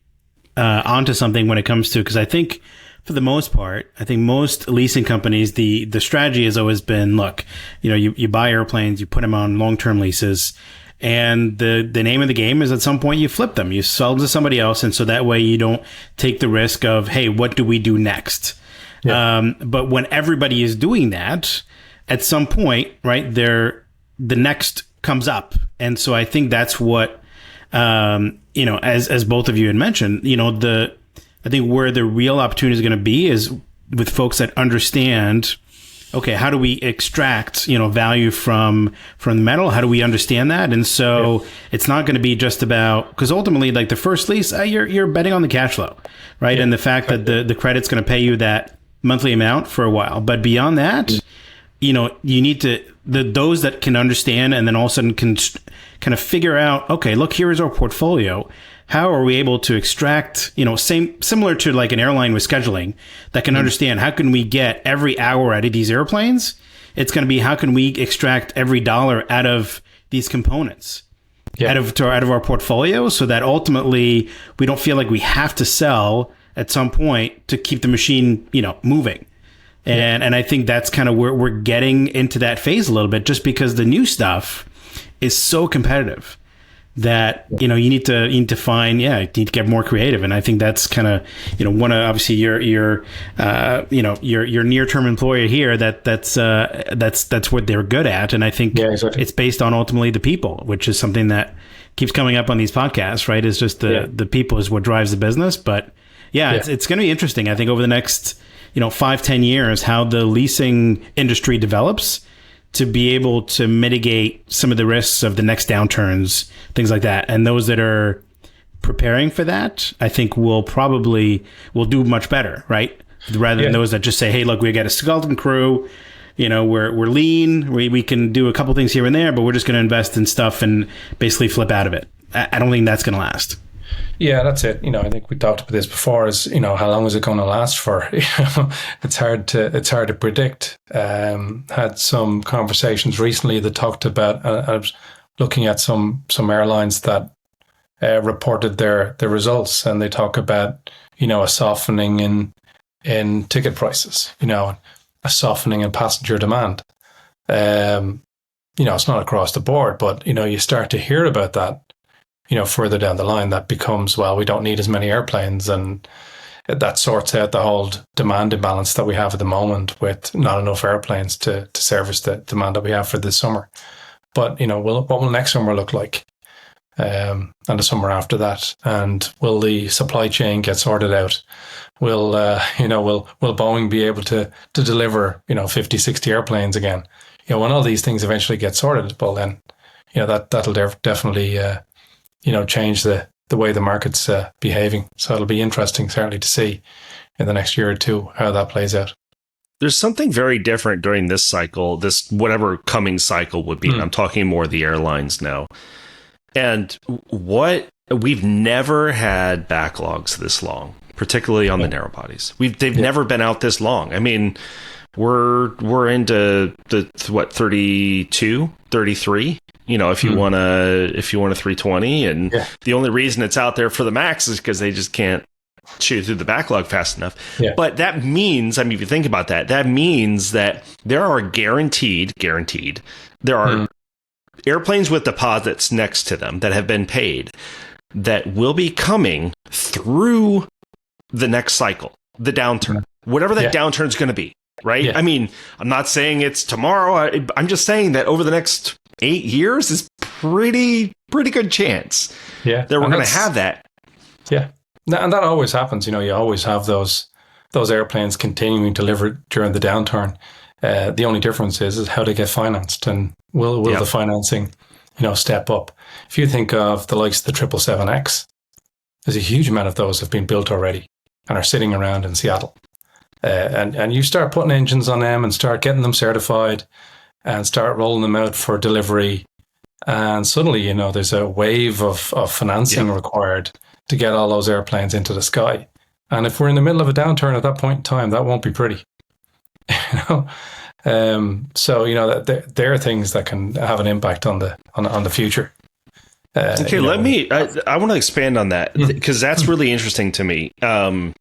onto something when it comes to, because I think for the most part, I think most leasing companies, the strategy has always been, look, you buy airplanes, you put them on long-term leases, and the name of the game is at some point you flip them, you sell them to somebody else, and so that way you don't take the risk of, hey, what do we do next? Yeah. But when everybody is doing that, at some point, right, the next comes up. And so I think that's what, as both of you had mentioned, I think where the real opportunity is going to be is with folks that understand, okay, how do we extract, value from the metal? How do we understand that? And so it's not going to be just about, because ultimately, like the first lease, you're betting on the cash flow, right? Yeah. And the fact that the credit's going to pay you that monthly amount for a while. But beyond that, you need to, those that can understand and then all of a sudden can kind of figure out, okay, look, here is our portfolio. How are we able to extract, similar to like an airline with scheduling, that can understand how can we get every hour out of these airplanes? It's going to be, how can we extract every dollar out of these components, out of our portfolio, so that ultimately we don't feel like we have to sell at some point to keep the machine, moving. And I think that's kind of where we're getting into that phase a little bit, just because the new stuff is so competitive that, you need to find, you need to get more creative. And I think that's kind of, one of, obviously your near-term employer here, that's what they're good at. And I think it's based on ultimately the people, which is something that keeps coming up on these podcasts, right? It's just the people is what drives the business. But it's going to be interesting, I think, over the next 5-10 years, how the leasing industry develops to be able to mitigate some of the risks of the next downturns, things like that. And those that are preparing for that, I think will do much better, right? Rather than those that just say, hey, look, we got a skeleton crew, we're lean, we can do a couple things here and there, but we're just going to invest in stuff and basically flip out of it. I don't think that's going to last. Yeah, that's it. I think we talked about this before. Is how long is it going to last for? It's hard to predict. Had some conversations recently that talked about. I was looking at some airlines that reported their results, and they talk about a softening in ticket prices. A softening in passenger demand. It's not across the board, but you start to hear about that. Further down the line, that becomes, well, we don't need as many airplanes, and that sorts out the whole demand imbalance that we have at the moment with not enough airplanes to service the demand that we have for this summer. But, what will next summer look like? And the summer after that? And will the supply chain get sorted out? Will Boeing be able to deliver, 50, 60 airplanes again? When all these things eventually get sorted, well, then, that'll definitely change the way the market's behaving. So it'll be interesting, certainly, to see in the next year or two how that plays out. There's something very different during this cycle, this whatever coming cycle would be. I'm talking more the airlines now. And we've never had backlogs this long, particularly on the narrow bodies. They've never been out this long. I mean, we're into the 32, 33. If you want a 320, and the only reason it's out there for the MAX is because they just can't chew through the backlog fast enough. Yeah. But that means, if you think about that, that means that there are guaranteed, there are airplanes with deposits next to them that have been paid that will be coming through the next cycle, the downturn, whatever that downturn is going to be. Right. Yeah. I'm not saying it's tomorrow. I'm just saying that over the next 8 years is pretty good chance that we're going to have that. Yeah. And that always happens. You always have those airplanes continuing to deliver during the downturn. The only difference is how they get financed, and will the financing, step up. If you think of the likes of the 777X, there's a huge amount of those have been built already and are sitting around in Seattle. And you start putting engines on them and start getting them certified and start rolling them out for delivery. And suddenly, there's a wave of financing required to get all those airplanes into the sky. And if we're in the middle of a downturn at that point in time, that won't be pretty. So, there are things that can have an impact on the future. Okay, I want to expand on that because that's really interesting to me. I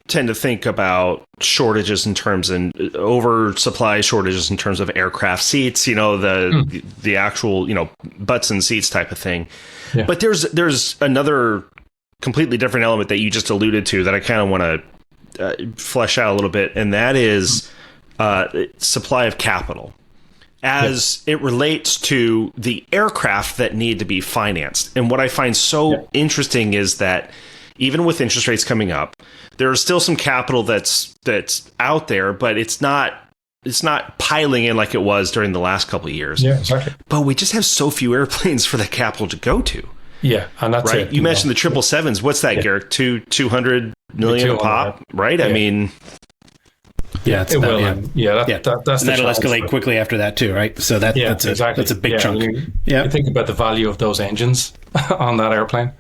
tend to think about shortages in terms and oversupply shortages in terms of aircraft seats, the actual, butts and seats type of thing. Yeah. But there's another completely different element that you just alluded to that I kind of want to flesh out a little bit. And that is supply of capital as it relates to the aircraft that need to be financed. And what I find so interesting is that even with interest rates coming up, there is still some capital that's out there, but it's not piling in like it was during the last couple of years. Yeah, exactly. But we just have so few airplanes for the capital to go to. Yeah, and that's right. it. You mentioned the 777s. What's that, Garrett? 200 million a pop, right? Yeah. It will. That's and that'll escalate quickly after that too, right? So that's a big chunk. You think about the value of those engines on that airplane.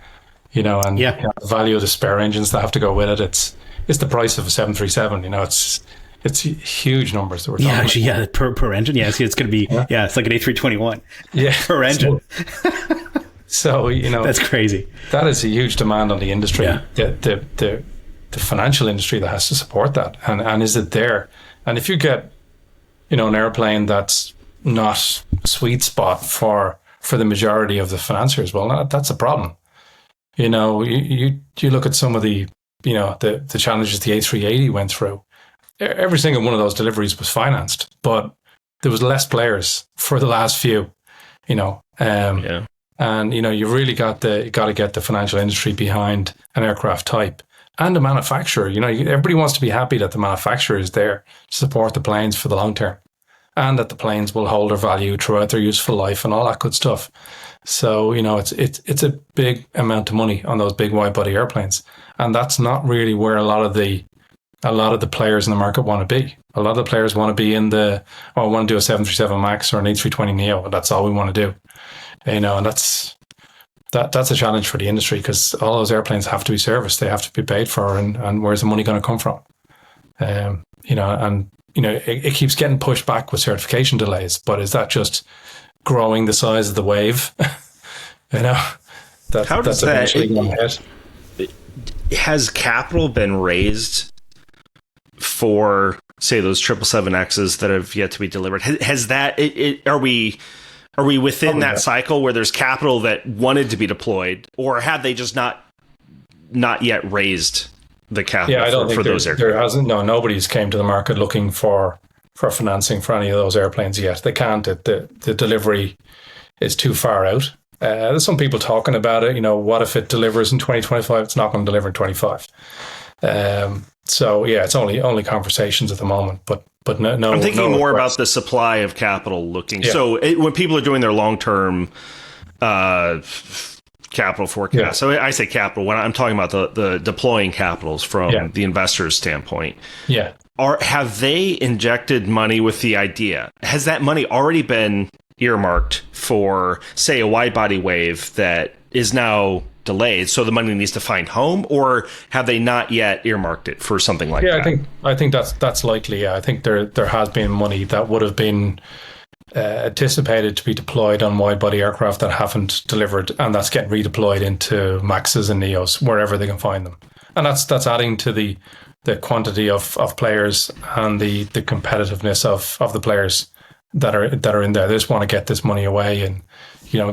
The value of the spare engines that have to go with it. It's the price of a 737. It's huge numbers that we're talking about. Per engine. Yeah, it's going to be it's like an A321. Yeah, per engine. So that's crazy. That is a huge demand on the industry. Yeah. The financial industry that has to support that, and is it there? And if you get an airplane that's not a sweet spot for the majority of the financiers, well, that's a problem. You look at some of the challenges the A380 went through. Every single one of those deliveries was financed, but there was less players for the last few. And you really got to get the financial industry behind an aircraft type. and the manufacturer. Everybody wants to be happy that the manufacturer is there to support the planes for the long term, and that the planes will hold their value throughout their useful life and all that good stuff. So, it's a big amount of money on those big wide body airplanes. And that's not really where a lot of the players in the market want to be. A lot of the players want to be in I want to do a 737 MAX or an A320neo, and that's all we want to do. And that's a challenge for the industry, because all those airplanes have to be serviced, they have to be paid for, and where's the money going to come from? It keeps getting pushed back with certification delays, but is that just growing the size of the wave? How does eventually going ahead. Has capital been raised for, say, those 777Xs that have yet to be delivered? Has that? Are we within that cycle where there's capital that wanted to be deployed, or have they just not yet raised the capital? I don't think those airplanes? There hasn't. No, nobody's came to the market looking for financing for any of those airplanes yet. They can't. The delivery is too far out. There's some people talking about it. What if it delivers in 2025? It's not going to deliver in 25. It's only conversations at the moment. But no. I'm thinking more about the supply of capital looking. Yeah. So when people are doing their long-term capital forecast, so I say capital when I'm talking about the deploying capitals from the investor's standpoint. Yeah. Have they injected money with the idea? Has that money already been earmarked for, say, a wide body wave that is now delayed, so the money needs to find home, or have they not yet earmarked it for something like that? I think that's likely. Yeah, I think there has been money that would have been anticipated to be deployed on wide body aircraft that haven't delivered, and that's getting redeployed into Maxes and Neos wherever they can find them, and that's adding to the quantity of players and the competitiveness of the players that are in there. They just want to get this money away and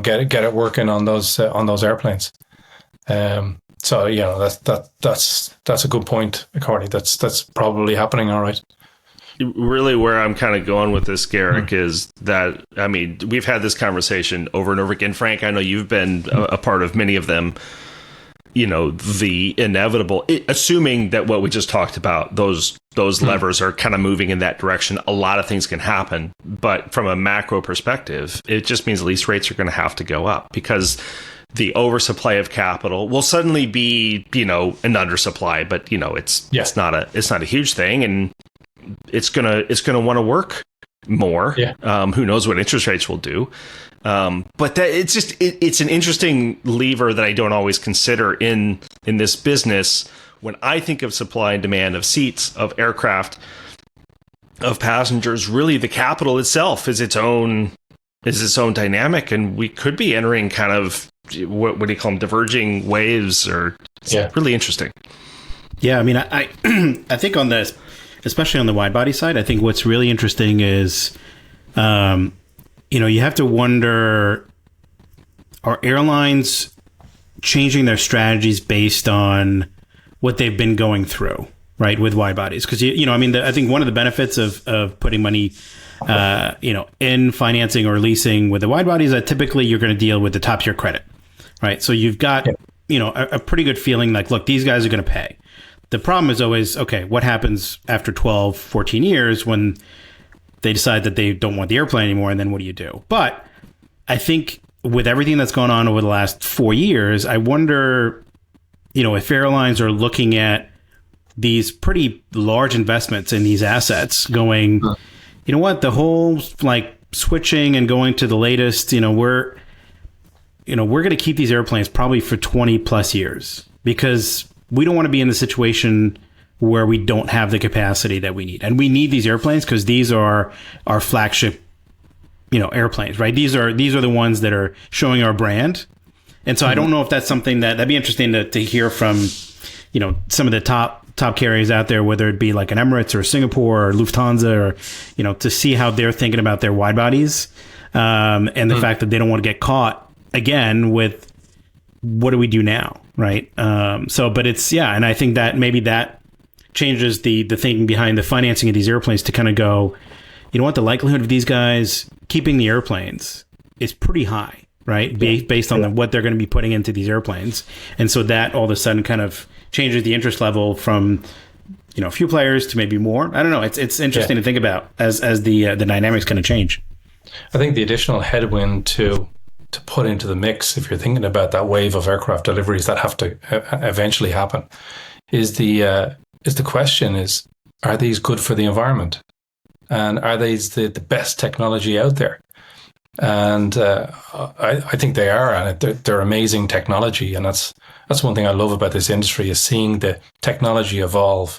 get it working on those airplanes. That's a good point, Cordy. That's probably happening. All right. Really, where I'm kind of going with this, Garrick, is that, we've had this conversation over and over again. Frank, I know you've been a part of many of them. The inevitable, assuming that what we just talked about, those levers are kind of moving in that direction, a lot of things can happen. But from a macro perspective, it just means lease rates are going to have to go up, because the oversupply of capital will suddenly be, an undersupply. But it's not a huge thing, and it's gonna want to work more. Yeah. Who knows what interest rates will do? But it's an interesting lever that I don't always consider in this business. When I think of supply and demand of seats, of aircraft, of passengers, really the capital itself is its own dynamic, and we could be entering kind of what do you call them, diverging waves, or really interesting. Yeah, I I think on this, especially on the wide body side, I think what's really interesting is you have to wonder, are airlines changing their strategies based on what they've been going through, right, with wide bodies? Because, I think one of the benefits of putting money, in financing or leasing with the wide bodies is that typically you're going to deal with the top tier credit, right? So you've got, a pretty good feeling like, look, these guys are going to pay. The problem is always, okay, what happens after 12, 14 years when they decide that they don't want the airplane anymore, and then what do you do? But I think with everything that's gone on over the last 4 years, I wonder, if airlines are looking at these pretty large investments in these assets going, you know what, the whole switching and going to the latest, we're going to keep these airplanes probably for 20 plus years, because we don't want to be in the situation where we don't have the capacity that we need. And we need these airplanes because these are our flagship, airplanes, right? These are the ones that are showing our brand. And so I don't know if that's something that'd be interesting to hear from, some of the top carriers out there, whether it be like an Emirates or Singapore or Lufthansa, or, to see how they're thinking about their wide bodies. And the fact that they don't want to get caught again with what do we do now? Right. But it's, and I think that maybe that changes the thinking behind the financing of these airplanes to kind of go, you know what, the likelihood of these guys keeping the airplanes is pretty high, right? Based on what they're going to be putting into these airplanes. And so that all of a sudden kind of changes the interest level from a few players to maybe more. I don't know. It's interesting to think about as the dynamics kind of change. I think the additional headwind to put into the mix, if you're thinking about that wave of aircraft deliveries that have to eventually happen, is the question is, are these good for the environment? And are these the best technology out there? And I think they are, and they're amazing technology. And that's one thing I love about this industry, is seeing the technology evolve.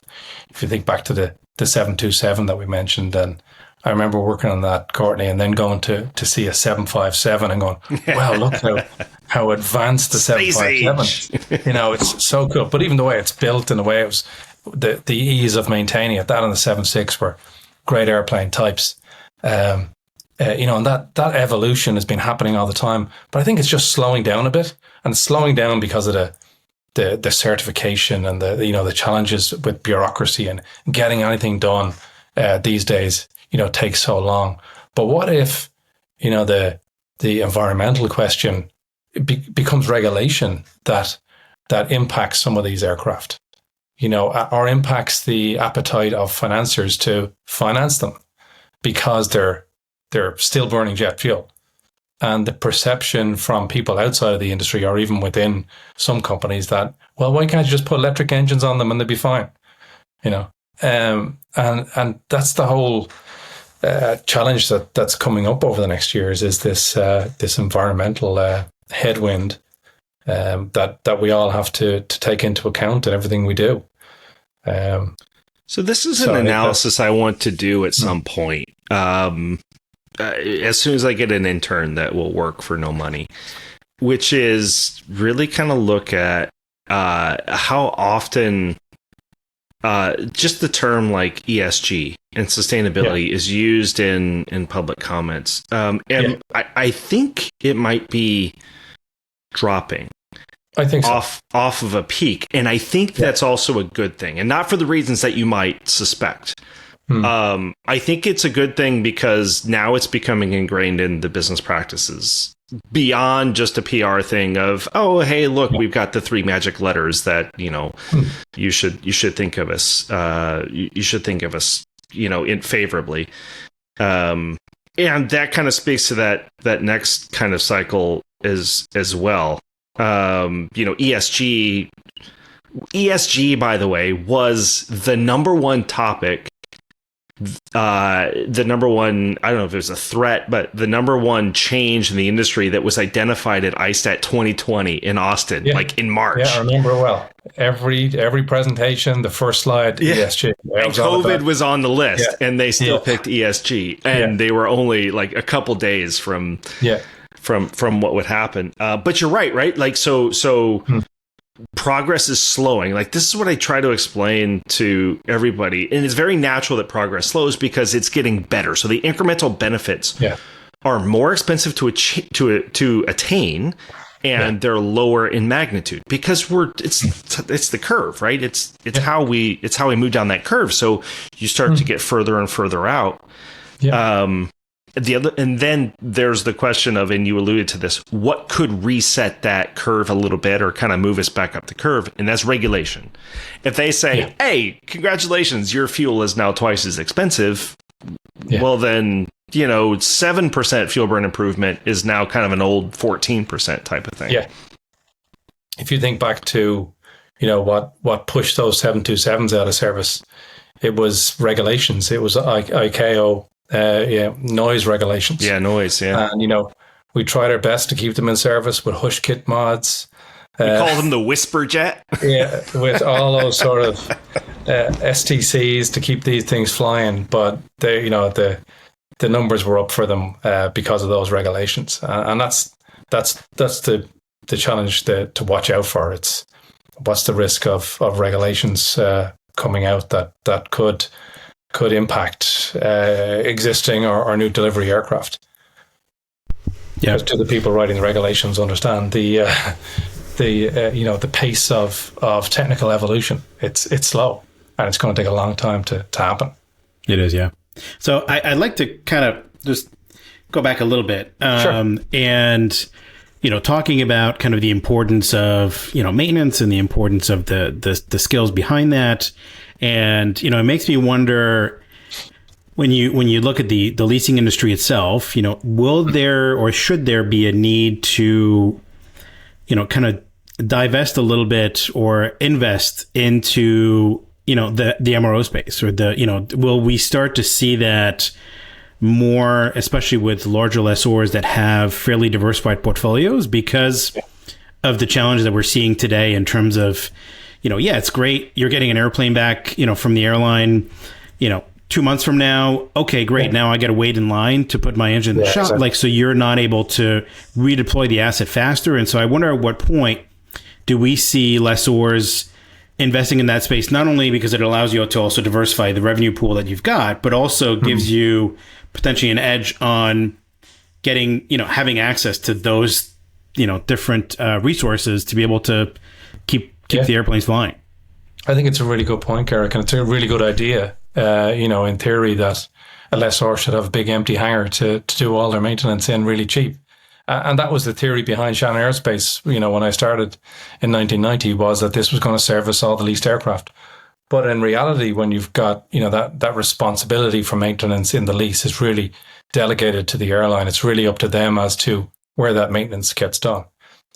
If you think back to the 727 that we mentioned, and I remember working on that, Courtney, and then going to see a 757 and going, wow, look how advanced the 757. It's so cool. But even the way it's built and the way it was, the ease of maintaining it, that and the 76 were great airplane types. And that evolution has been happening all the time. But I think it's just slowing down a bit, and it's slowing down because of the certification and the challenges with bureaucracy and getting anything done these days. Takes so long. But what if, the environmental question becomes regulation that impacts some of these aircraft, or impacts the appetite of financiers to finance them because they're still burning jet fuel. And the perception from people outside of the industry, or even within some companies, that, well, why can't you just put electric engines on them and they'll be fine? And that's the whole challenge that's coming up over the next years, is this environmental headwind that we all have to take into account in everything we do. So this is an analysis I want to do at some point. As soon as I get an intern that will work for no money, which is really kind of look at how often just the term like ESG and sustainability is used in public comments. I think it might be dropping. I think so. Off of a peak. And I think that's also a good thing, and not for the reasons that you might suspect. I think it's a good thing because now it's becoming ingrained in the business practices beyond just a PR thing of, oh, hey, look, we've got the 3 magic letters that, you should think of us. You should think of us, in favorably. And that kind of speaks to that next kind of cycle as well. ESG, by the way, was the number one topic. The number one, I don't know if it was a threat, but the number one change in the industry that was identified at ISTAT 2020 in Austin, like in March. Yeah, I remember well. Every presentation, the first slide, ESG. And COVID was on the list, and they still picked ESG, and they were only like a couple days from what would happen. But you're right? Like, so progress is slowing. Like, this is what I try to explain to everybody. And it's very natural that progress slows because it's getting better. So the incremental benefits are more expensive to attain, and they're lower in magnitude because it's the curve, right? It's how we move down that curve. So you start to get further and further out. And then there's the question of, and you alluded to this, what could reset that curve a little bit or kind of move us back up the curve? And that's regulation. If they say, hey, congratulations, your fuel is now twice as expensive. Well, then, 7% fuel burn improvement is now kind of an old 14% type of thing. Yeah. If you think back to, what pushed those 727s out of service, it was regulations. It was ICAO. Noise regulations. Noise. And we tried our best to keep them in service with hush kit mods. We call them the whisper jet. With all those sort of STCs to keep these things flying, but they, the numbers were up for them because of those regulations, and that's the challenge to watch out for. It's what's the risk of regulations coming out that could impact existing or new delivery aircraft. Because do the people writing the regulations understand the pace of technical evolution? It's slow, and it's going to take a long time to happen. It is, yeah. So I'd like to kind of just go back a little bit, Sure. And talking about kind of the importance of, maintenance and the importance of the skills behind that. And, it makes me wonder, when you look at the leasing industry itself, will there or should there be a need to, kind of divest a little bit or invest into, the MRO space, or will we start to see that more, especially with larger lessors that have fairly diversified portfolios, because of the challenge that we're seeing today in terms of, it's great, you're getting an airplane back, from the airline, 2 months from now, okay, great. Now I got to wait in line to put my engine in the shop. Exactly. So you're not able to redeploy the asset faster. And so I wonder at what point do we see lessors investing in that space, not only because it allows you to also diversify the revenue pool that you've got, but also gives you potentially an edge on getting, having access to those, different resources to be able to keep the airplanes flying. I think it's a really good point, Garrick, and it's a really good idea. In theory, that a lessor should have a big empty hangar to do all their maintenance in really cheap. And that was the theory behind Shannon Aerospace, when I started in 1990, was that this was going to service all the leased aircraft. But in reality, when you've got, that responsibility for maintenance in the lease is really delegated to the airline. It's really up to them as to where that maintenance gets done.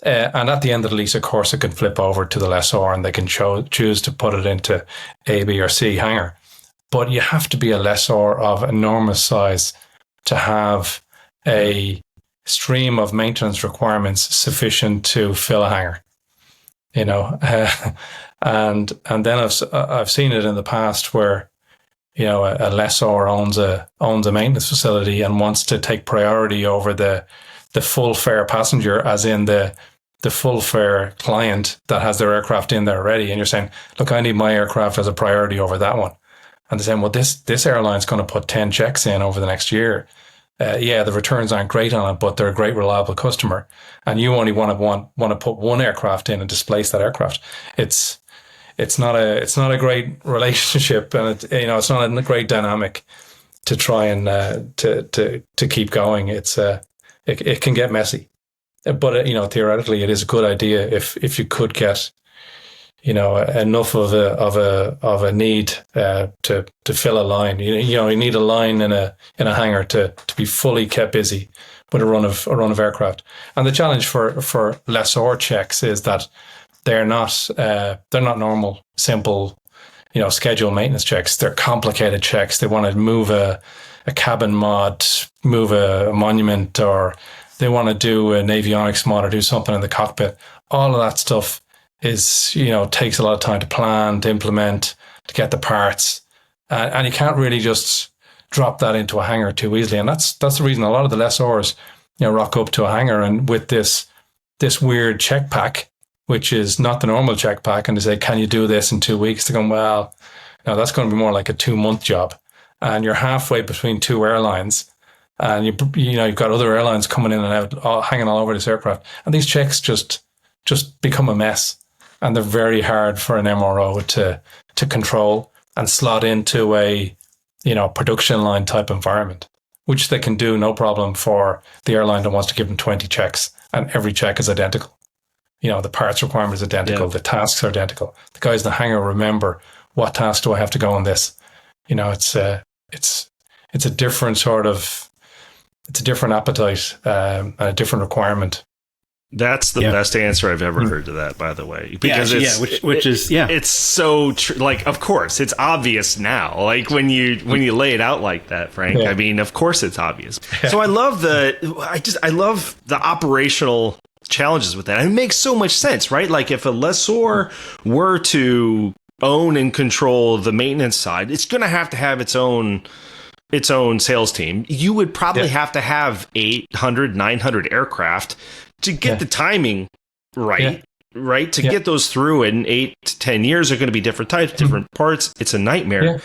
And at the end of the lease, of course, it can flip over to the lessor and they can choose to put it into A, B, or C hangar. But you have to be a lessor of enormous size to have a stream of maintenance requirements sufficient to fill a hangar. And then I've seen it in the past where, a lessor owns a maintenance facility and wants to take priority over the full fare passenger, as in the full fare client that has their aircraft in there already. And you're saying, look, I need my aircraft as a priority over that one. And they're saying, well, this airline's going to put 10 checks in over the next year. The returns aren't great on it, but they're a great, reliable customer. And you only want to put one aircraft in and displace that aircraft. It's not a great relationship, and it's not a great dynamic to try and to keep going. It can get messy, but theoretically it is a good idea if you could get enough of a need to fill a line. You need a line in a hangar to be fully kept busy with a run of aircraft. And the challenge for lessor checks is that they're not normal, simple, scheduled maintenance checks. They're complicated checks. They want to move a cabin mod, move a monument, or they want to do an avionics mod or do something in the cockpit. All of that stuff is, takes a lot of time to plan, to implement, to get the parts. And you can't really just drop that into a hangar too easily. And that's the reason a lot of the lessors, rock up to a hangar and with this weird check pack, which is not the normal check pack, and they say, can you do this in 2 weeks? They're going, well, no, that's going to be more like a 2-month job. And you're halfway between two airlines, and you've got other airlines coming in and out, hanging all over this aircraft. And these checks just become a mess. And they're very hard for an MRO to control and slot into a production line type environment, which they can do no problem for the airline that wants to give them 20 checks, and every check is identical. The parts requirement is identical, the tasks are identical. The guys in the hangar remember, what task do I have to go on this? It's a different sort of, it's a different appetite and a different requirement. That's the best answer I've ever heard to that, by the way, because it's so like, of course it's obvious now, like when you lay it out like that, Frank. I mean, of course it's obvious. So I love the operational challenges with that. And it makes so much sense, right? Like if a lessor were to own and control the maintenance side, it's going to have its own sales team. You would probably have to have 800, 900 aircraft to get the timing right, right? To get those through in 8 to 10 years are going to be different types, different parts. It's a nightmare.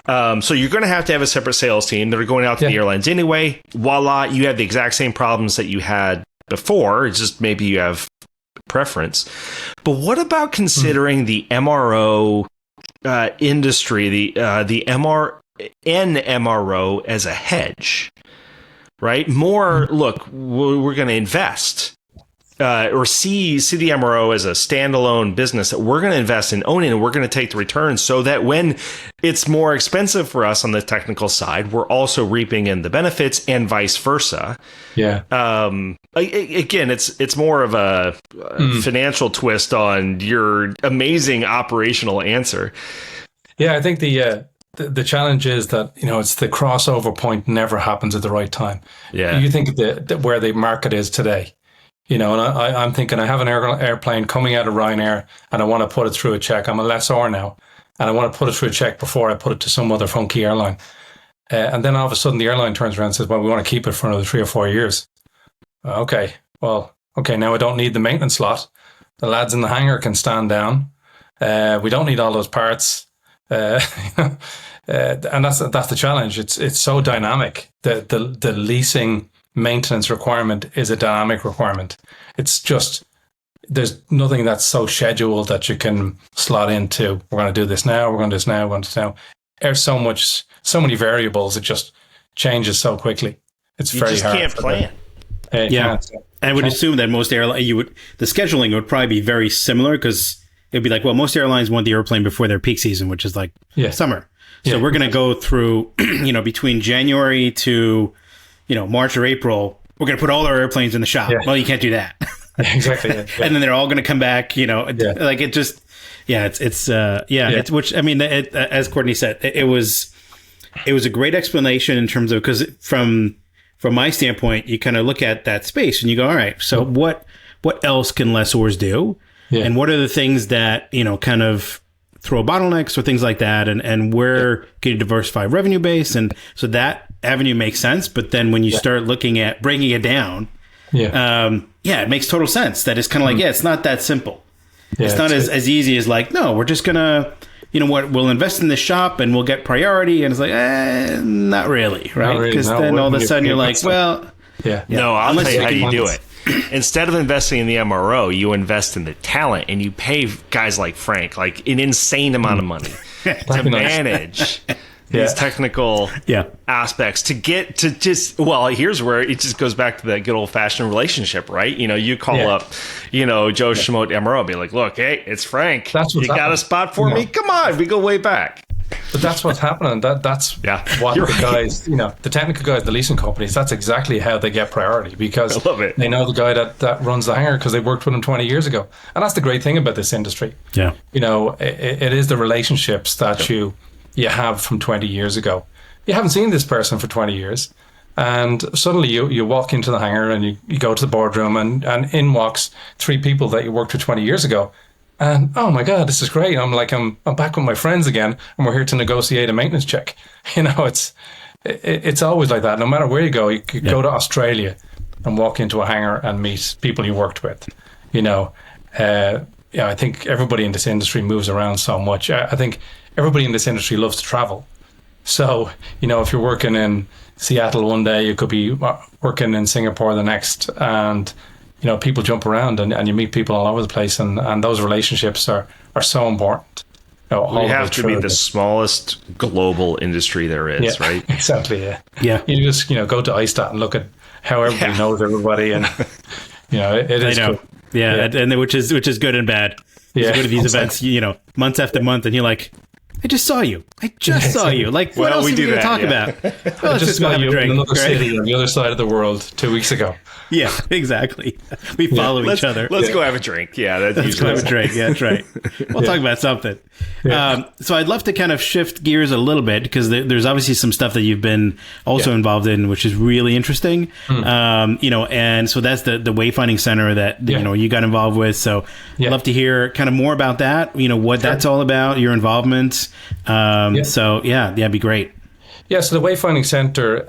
So you're going to have a separate sales team that are going out to the airlines anyway. Voila, you have the exact same problems that you had before. It's just maybe you have preference. But what about considering the MRO industry, the MRO as a hedge, right? More, look, we're going to invest. or see the MRO as a standalone business that we're going to invest in owning, and we're going to take the returns, so that when it's more expensive for us on the technical side, we're also reaping in the benefits, and vice versa. Yeah. Again, it's more of a financial twist on your amazing operational answer. Yeah, I think the challenge is that, it's the crossover point never happens at the right time. Yeah. You think of where the market is today, and I'm thinking I have an airplane coming out of Ryanair and I want to put it through a check. I'm a lessor now and I want to put it through a check before I put it to some other funky airline. And then all of a sudden the airline turns around and says, well, we want to keep it for another 3 or 4 years. Okay, now I don't need the maintenance slot. The lads in the hangar can stand down. We don't need all those parts. And that's the challenge. It's so dynamic. The leasing maintenance requirement is a dynamic requirement. It's just, there's nothing that's so scheduled that you can slot into. We're going to do this now. We're going to do this now. We're going to do this now. There's so many variables. It just changes so quickly. It's very hard. You just can't plan. Yeah, I would assume that most airlines, the scheduling would probably be very similar, because it'd be like, well, most airlines want the airplane before their peak season, which is like summer. So we're going to go through, between January to, March or April, we're going to put all our airplanes in the shop. Yeah. Well, you can't do that. Exactly. Yeah. And then they're all going to come back, like it just, it's which, I mean, as Courtney said, it was a great explanation in terms of, because from my standpoint, you kind of look at that space and you go, all right, so what else can lessors do? Yeah. And what are the things that, kind of throw bottlenecks or things like that? And where can you diversify revenue base? And so that avenue makes sense. But then when you start looking at breaking it down, it makes total sense. That it's kind of like, it's not that simple. Yeah, it's not as easy as like, no, we're just going to, we'll invest in the shop and we'll get priority. And it's like, not really, right? Because then all of a sudden you're like, well, no, I'll tell you how you do it. Instead of investing in the MRO, you invest in the talent, and you pay guys like Frank like an insane amount of money to manage these technical aspects, to get to just, here's where it just goes back to that good old fashioned relationship, right? You call up, Joe Schmote MRO, be like, look, hey, it's Frank. You got a spot for me? Come on, we go way back. But that's what's happening. That's what the guys, the technical guys, the leasing companies, that's exactly how they get priority, because they know the guy that runs the hangar because they worked with him 20 years ago. And that's the great thing about this industry. Yeah. It is the relationships that you have from 20 years ago. You haven't seen this person for 20 years. And suddenly you walk into the hangar and you go to the boardroom and in walks 3 people that you worked with 20 years ago. And oh my God, this is great. I'm back with my friends again, and we're here to negotiate a maintenance check. It's always like that. No matter where you go, you could go to Australia and walk into a hangar and meet people you worked with. I think everybody in this industry moves around so much. I think everybody in this industry loves to travel. So, if you're working in Seattle one day, you could be working in Singapore the next, and people jump around and you meet people all over the place, and those relationships are so important. We have to be the smallest global industry there is, right? Exactly. Yeah. You just go to ISTAT and look at how everybody knows everybody, and it is. I know. Cool. Yeah, and which is good and bad. You go to these events, months after month, and you're like, I just saw you. Saw you. Like, what else are we going to talk about? Well, I just saw you in another city on the other side of the world 2 weeks ago. Yeah, exactly. We follow each other. Let's go have a drink. Yeah, let's go have a drink. Yeah, that's right. We'll talk about something. Yeah. So I'd love to kind of shift gears a little bit, because there's obviously some stuff that you've been also involved in, which is really interesting. And so that's the Wayfinding Center that you got involved with. So I'd love to hear kind of more about that. What that's all about, your involvement. So it'd be great. Yeah, so the Wayfinding Centre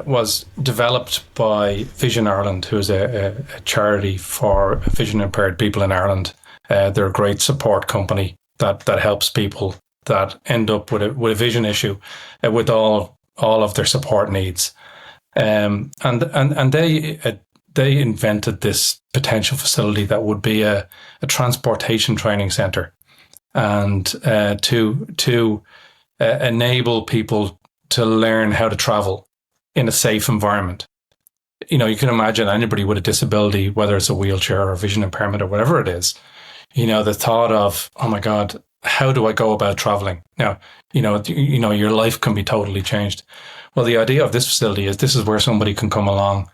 was developed by Vision Ireland, who is a charity for vision-impaired people in Ireland. They're a great support company that helps people that end up with a vision issue with all of their support needs. And they invented this potential facility that would be a transportation training centre, and to enable people to learn how to travel in a safe environment. you can imagine anybody with a disability, whether it's a wheelchair or vision impairment or whatever it is, the thought of, oh my God, how do I go about traveling? Now, your life can be totally changed. Well, the idea of this facility is this is where somebody can come along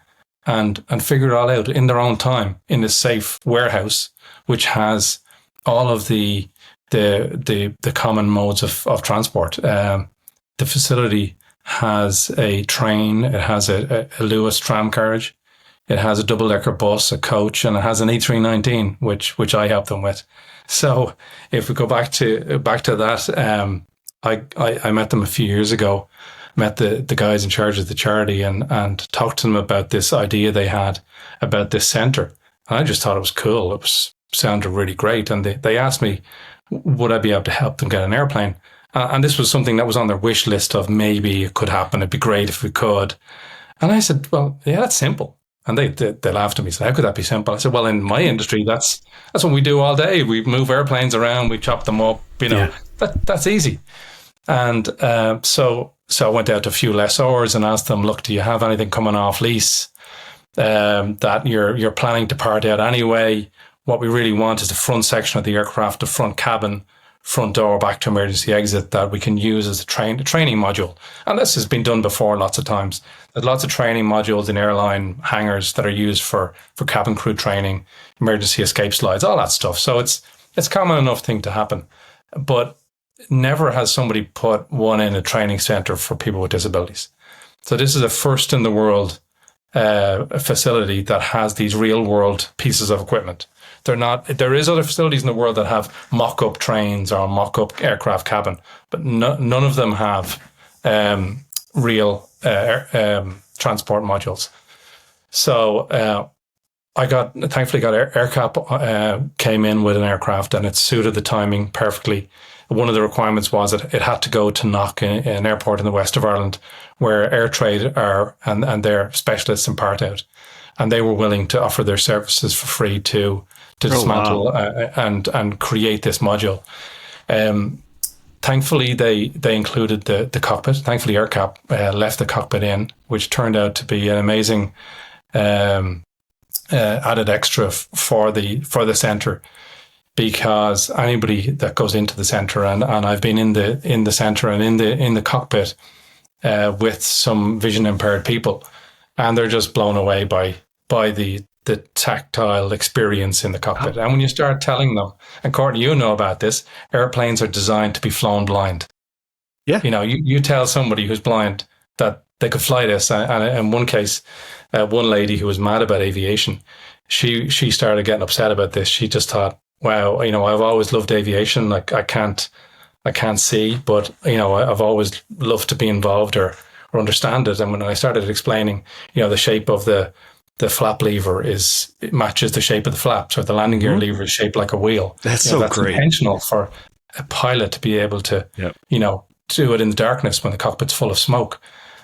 and figure it all out in their own time in this safe warehouse, which has all of the common modes of transport. The facility has a train, it has a Lewis tram carriage, it has a double-decker bus, a coach, and it has an E319, which I help them with. So if we go back to that, I met them a few years ago, met the guys in charge of the charity and talked to them about this idea they had about this centre. And I just thought it was cool. It sounded really great. And they asked me, would I be able to help them get an airplane? And this was something that was on their wish list of maybe it could happen. It'd be great if we could. And I said, well, yeah, that's simple. And they laughed at me. Said, how could that be simple? I said, well, in my industry, that's what we do all day. We move airplanes around, we chop them up. That's easy. And so I went out to a few lessors and asked them, look, do you have anything coming off lease that you're planning to part out anyway? What we really want is the front section of the aircraft, the front cabin, front door back to emergency exit that we can use as a training module. And this has been done before lots of times. There's lots of training modules in airline hangars that are used for cabin crew training, emergency escape slides, all that stuff. So it's a common enough thing to happen. But never has somebody put one in a training center for people with disabilities. So this is a first in the world facility that has these real world pieces of equipment. There is other facilities in the world that have mock-up trains or mock-up aircraft cabin, but none of them have real transport modules. So thankfully got AirCap came in with an aircraft and it suited the timing perfectly. One of the requirements was that it had to go to Knock, an airport in the west of Ireland, where Airtrade are and their specialists in part out, and they were willing to offer their services for free to dismantle and create this module. Thankfully, they included the cockpit. Thankfully, AirCap left the cockpit in, which turned out to be an amazing added extra for the centre. Because anybody that goes into the centre, and I've been in the centre and in the cockpit with some vision impaired people, and they're just blown away by the tactile experience in the cockpit. And when you start telling them, and Courtney, you know about this, airplanes are designed to be flown blind. Yeah, you tell somebody who's blind that they could fly this, and in one case, one lady who was mad about aviation, she started getting upset about this. She just thought, wow, I've always loved aviation. Like I can't see, but I've always loved to be involved or understand it. And when I started explaining, the shape of the flap lever it matches the shape of the flaps, or the landing gear lever is shaped like a wheel. That's that's great. Intentional for a pilot to be able to, do it in the darkness when the cockpit's full of smoke.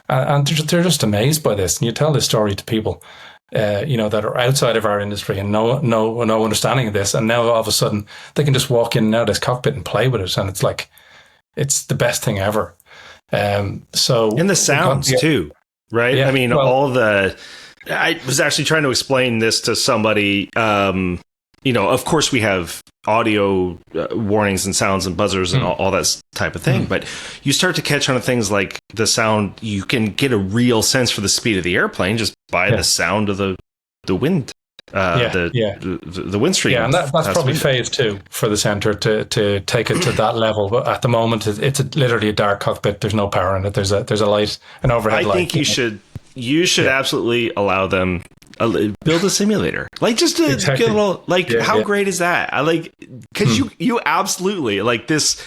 And they're just amazed by this. And you tell this story to people, that are outside of our industry and no understanding of this. And now all of a sudden they can just walk in and out of this cockpit and play with it. And it's like, it's the best thing ever. And the sounds too, right? Yeah, I mean, I was actually trying to explain this to somebody. Of course we have audio warnings and sounds and buzzers and all that type of thing. But you start to catch on things like the sound. You can get a real sense for the speed of the airplane just by the sound of the wind, the wind stream. Yeah, and that's probably phase 2 for the centre to take it to that level. But at the moment, it's literally a dark cockpit. There's no power in it. There's a light, an overhead light. I think you should absolutely allow them build a simulator, like just to get a little, how great is that? I like, because you absolutely like this.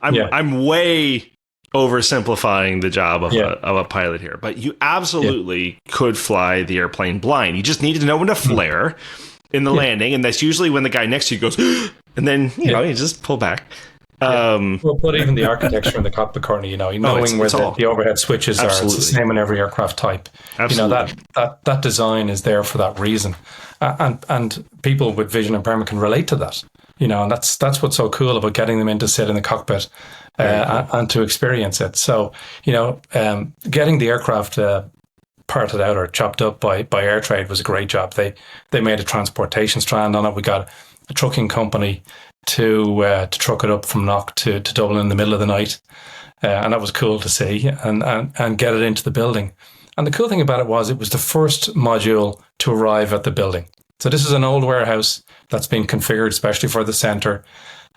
I'm way oversimplifying the job of a pilot here, but you absolutely could fly the airplane blind. You just needed to know when to flare in the landing, and that's usually when the guy next to you goes, and then you just pull back. But even the architecture in the cockpit corner, knowing where the overhead switches are, it's the same in every aircraft type. Absolutely. That design is there for that reason, and people with vision impairment can relate to that. And that's what's so cool about getting them in to sit in the cockpit and to experience it. So getting the aircraft parted out or chopped up by air trade was a great job. They made a transportation strand on it. We got a trucking company to truck it up from Knock to Dublin in the middle of the night. And that was cool to see and get it into the building. And the cool thing about it was the first module to arrive at the building. So this is an old warehouse that's been configured especially for the centre.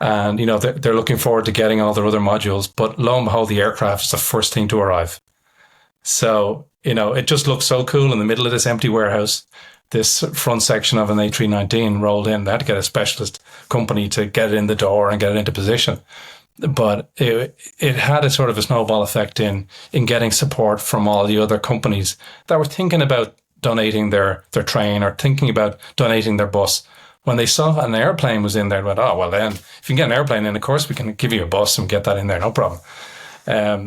And, they're looking forward to getting all their other modules. But lo and behold, the aircraft is the first thing to arrive. So, it just looks so cool in the middle of this empty warehouse. This front section of an A319 rolled in. They had to get a specialist company to get it in the door and get it into position. But it had a sort of a snowball effect in getting support from all the other companies that were thinking about donating their train or thinking about donating their bus. When they saw an airplane was in there, they went, oh, well then, if you can get an airplane in, of course we can give you a bus and get that in there, no problem.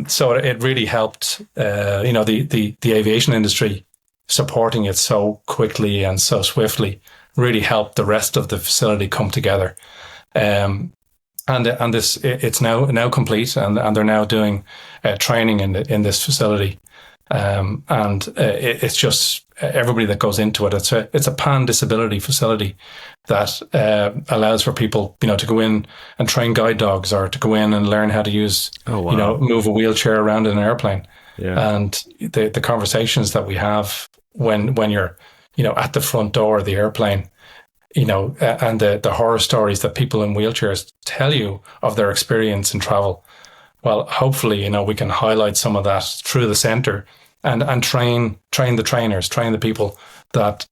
So it really helped, the aviation industry supporting it so quickly and so swiftly really helped the rest of the facility come together. And it's now complete, and they're now doing training in this facility. It's just everybody that goes into it. It's a pan disability facility that allows for people, to go in and train guide dogs, or to go in and learn how to use, move a wheelchair around in an airplane. Yeah. And the conversations that we have when you're, at the front door of the airplane, and the horror stories that people in wheelchairs tell you of their experience in travel. Well, hopefully, we can highlight some of that through the centre and train the trainers, train the people that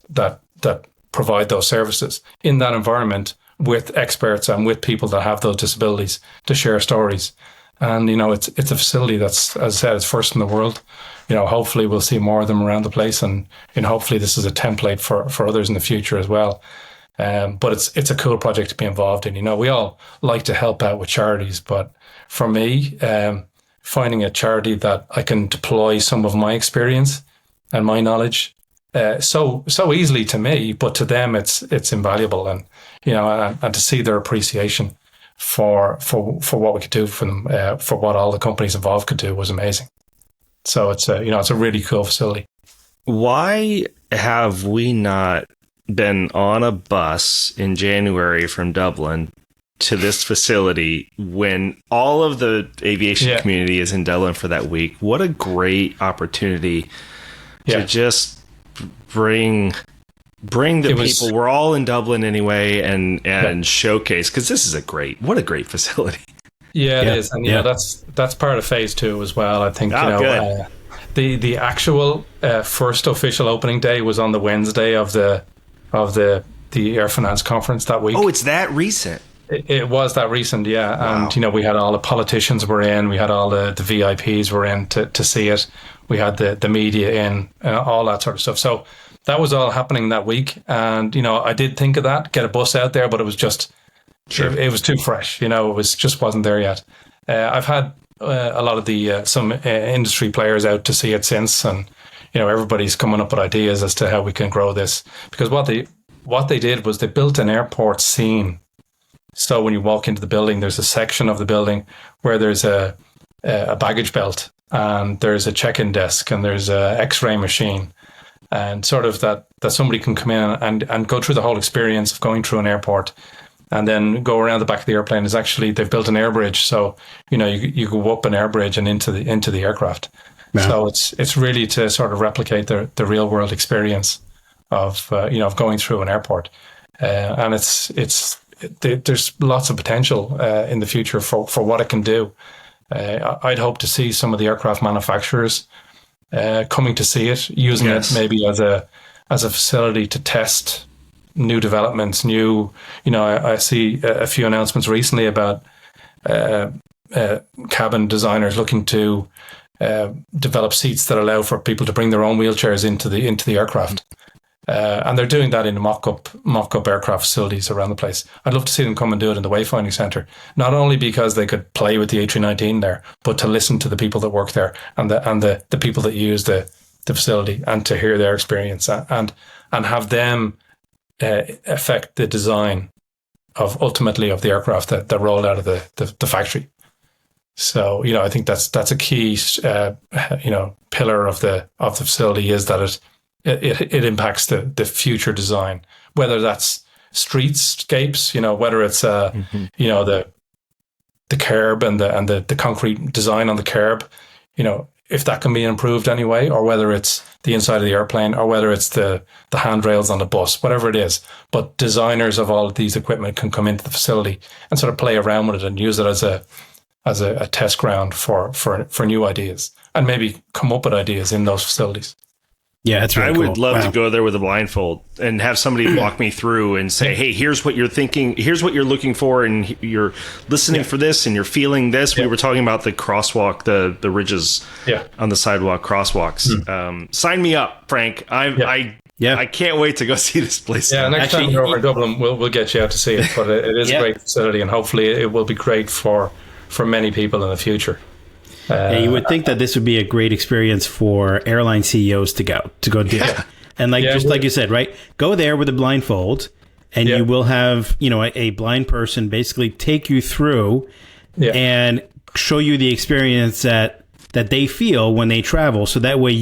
provide those services in that environment with experts and with people that have those disabilities to share stories. And, it's a facility that's, as I said, it's first in the world. Hopefully we'll see more of them around the place, and hopefully this is a template for others in the future as well. But it's a cool project to be involved in. We all like to help out with charities, but for me, finding a charity that I can deploy some of my experience and my knowledge so easily to me, but to them it's invaluable, and and to see their appreciation for what we could do for them, for what all the companies involved could do was amazing. So it's a really cool facility. Why have we not been on a bus in January from Dublin to this facility when all of the aviation community is in Dublin for that week? What a great opportunity to just bring the people. We're all in Dublin anyway, and showcase, because this is what a great facility. Yeah, it is, and that's part of phase 2 as well. I think the actual first official opening day was on the Wednesday of the Air Finance conference that week. Oh, it's that recent. It was that recent, yeah. Wow. And we had all the politicians were in, we had all the VIPs were in to see it. We had the media in, all that sort of stuff. So that was all happening that week, and I did think of that, get a bus out there, but it was just it was too fresh. It just wasn't there yet. I've had a lot of the some industry players out to see it since, and everybody's coming up with ideas as to how we can grow this, because what they did was they built an airport scene. So when you walk into the building, there's a section of the building where there's a baggage belt, and there's a check-in desk, and there's a X-ray machine, and sort of that somebody can come in and go through the whole experience of going through an airport, and then go around the back of the airplane. Is actually, they've built an air bridge, so you go up an air bridge and into the aircraft. Yeah. So it's really to sort of replicate the real world experience of going through an airport, and there's lots of potential in the future for what it can do. I'd hope to see some of the aircraft manufacturers coming to see it, using it maybe as a facility to test new developments. I see a few announcements recently about cabin designers looking to develop seats that allow for people to bring their own wheelchairs into the aircraft. And they're doing that in mock-up aircraft facilities around the place. I'd love to see them come and do it in the Wayfinding Centre, not only because they could play with the A319 there, but to listen to the people that work there and the people that use the facility, and to hear their experience and have them affect the design of the aircraft that rolled out of the factory. So, I think that's a key, pillar of the facility, is that it impacts the future design, whether that's streetscapes, whether it's the curb and the concrete design on the curb, if that can be improved anyway, or whether it's the inside of the airplane, or whether it's the handrails on the bus, whatever it is. But designers of all of these equipment can come into the facility and sort of play around with it and use it as a test ground for new ideas, and maybe come up with ideas in those facilities. Yeah, that's really I cool. would love to go there with a blindfold and have somebody walk me through and say, hey, here's what you're thinking, here's what you're looking for, and you're listening for this, and you're feeling this. We were talking about the crosswalk, the ridges on the sidewalk crosswalks. Sign me up, Frank. I can't wait to go see this place. Yeah, next time we're over in Dublin, we'll get you out to see it. But it is a great facility, and hopefully it will be great for many people in the future. You would think that this would be a great experience for airline CEOs to go do it. And like you said, right? Go there with a blindfold, and you will have, a blind person basically take you through and show you the experience that they feel when they travel. So that way,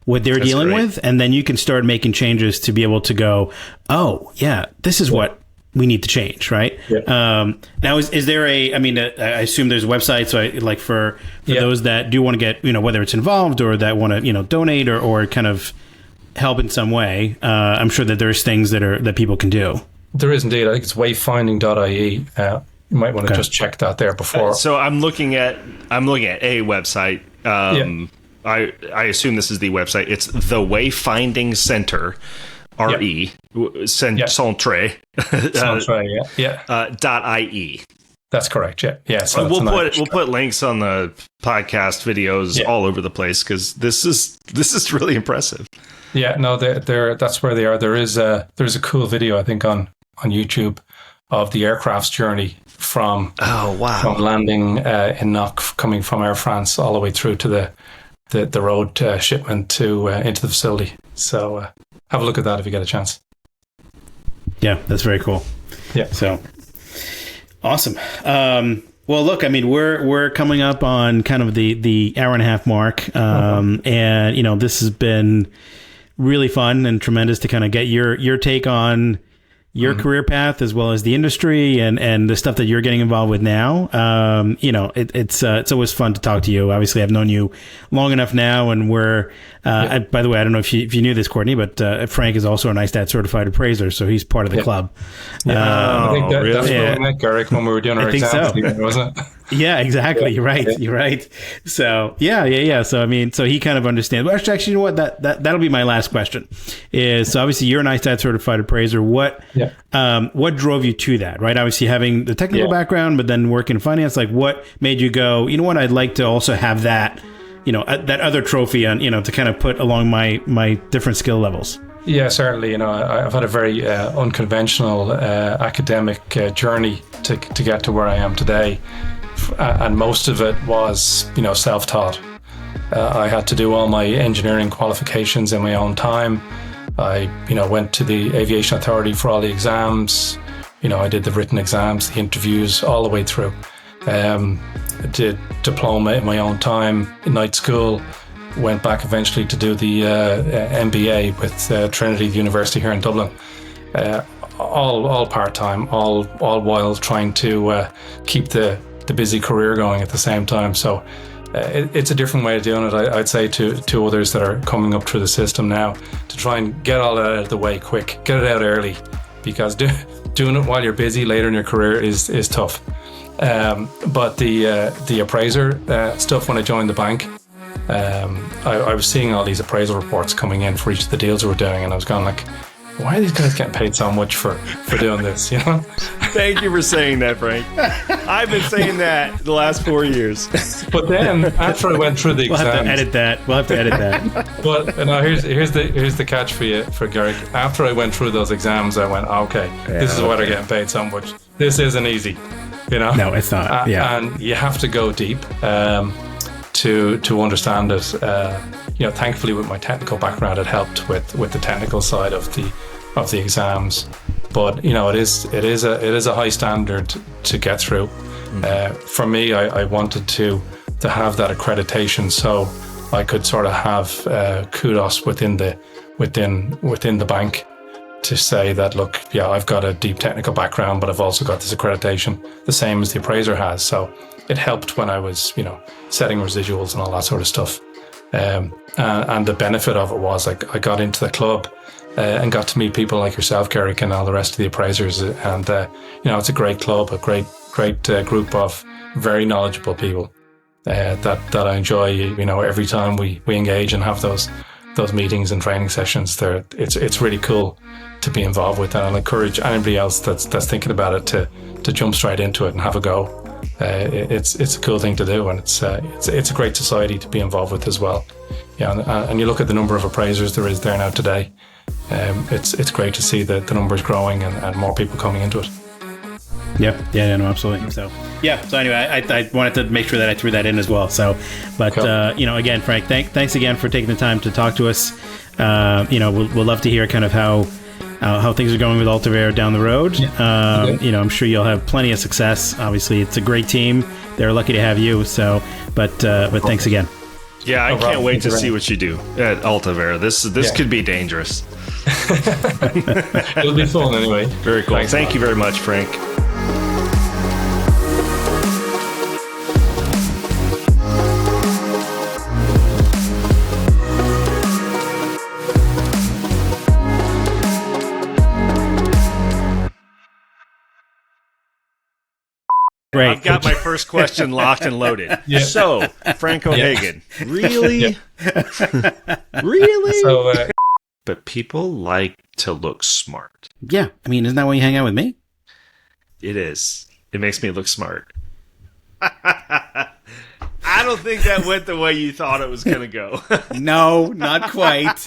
what they're dealing with, and then you can start making changes to be able to go, oh, yeah, this is what we need to change, right? Yeah. Now, is there I assume there's a website, so for those that do want to get, whether it's involved or that want to, donate or kind of help in some way, I'm sure that there's things that people can do. There is indeed. I think it's wayfinding.ie. You might want to just check that there before. So I'm looking at a website. I assume this is the website. It's the Wayfinding Center. RE Centre .ie. That's correct. Yeah. So we'll put links on the podcast videos all over the place, because this is really impressive. Yeah, no, that's where they are. There's a cool video, I think, on YouTube of the aircraft's journey from landing in Knock, coming from Air France all the way through to the road shipment to into the facility. So have a look at that if you get a chance. Yeah, that's very cool. Yeah. So awesome. Well, look, we're coming up on kind of the hour and a half mark, and this has been really fun and tremendous to kind of get your take on your career path, as well as the industry and the stuff that you're getting involved with now. It's always fun to talk to you. Obviously, I've known you long enough now, and we're. By the way, I don't know if you knew this, Courtney, but Frank is also an ISTAT certified appraiser, so he's part of the club. I think that's where we met, Garrick, when we were doing our exams, wasn't it? Yeah, exactly. You're right. You're right. So yeah. So so he kind of understands. Well, actually, you know what? That'll be my last question. Is so obviously you're an ISTAT certified appraiser. What drove you to that? Right. Obviously having the technical background, but then working in finance. Like, what made you go? You know what? I'd like to also have that. That other trophy on. To kind of put along my different skill levels. Yeah, certainly. I've had a very unconventional academic journey to get to where I am today. And most of it was, self-taught. I had to do all my engineering qualifications in my own time. I, went to the Aviation Authority for all the exams. I did the written exams, the interviews, all the way through. I did diploma in my own time in night school. Went back eventually to do the MBA with Trinity University here in Dublin. All part-time, all while trying to keep the busy career going at the same time. So it's a different way of doing it, I'd say, to others that are coming up through the system now, to try and get all that out of the way quick, get it out early, because doing it while you're busy later in your career is tough. But the appraiser stuff, when I joined the bank, I was seeing all these appraisal reports coming in for each of the deals we were doing, and I was going like, why are these guys getting paid so much for doing this, Thank you for saying that, Frank. I've been saying that the last 4 years. But then, after I went through the exams... We'll have to edit that. But no, here's the catch for you, for Garrick. After I went through those exams, I went, this is why they're getting paid so much. This isn't easy, No, it's not, And you have to go deep to understand it. Thankfully, with my technical background, it helped with the technical side of the exams. but it is a high standard to get through. For me, I wanted to have that accreditation, so I could sort of have kudos within the bank to say that, look, yeah, I've got a deep technical background, but I've also got this accreditation, the same as the appraiser has. So it helped when I was, setting residuals and all that sort of stuff. And the benefit of it was I got into the club and got to meet people like yourself, Kerrick, and all the rest of the appraisers. And, it's a great club, a great group of very knowledgeable people that I enjoy, every time we engage and have those meetings and training sessions there. It's really cool to be involved with, and I'll encourage anybody else that's thinking about it to jump straight into it and have a go. It's a cool thing to do, and it's a great society to be involved with as well. Yeah, and you look at the number of appraisers there is there now today. It's great to see the numbers growing and more people coming into it. Yeah, no, absolutely. So anyway, I wanted to make sure that I threw that in as well. So, but cool. Again, Frank, thanks again for taking the time to talk to us. We'll love to hear kind of how things are going with Altavair down the road. I'm sure you'll have plenty of success. Obviously, it's a great team. They're lucky to have you. So, but thanks again. Yeah, I can't wait to see what you do at Altavair. This could be dangerous. It'll be fun anyway. Very cool. Thank you very much, Frank. Great. I've got my first question locked and loaded. Yeah. So, Frank O'Hagan, really? Really? So, but people like to look smart. Yeah. I mean, isn't that why you hang out with me? It is. It makes me look smart. I don't think that went the way you thought it was going to go. No, not quite.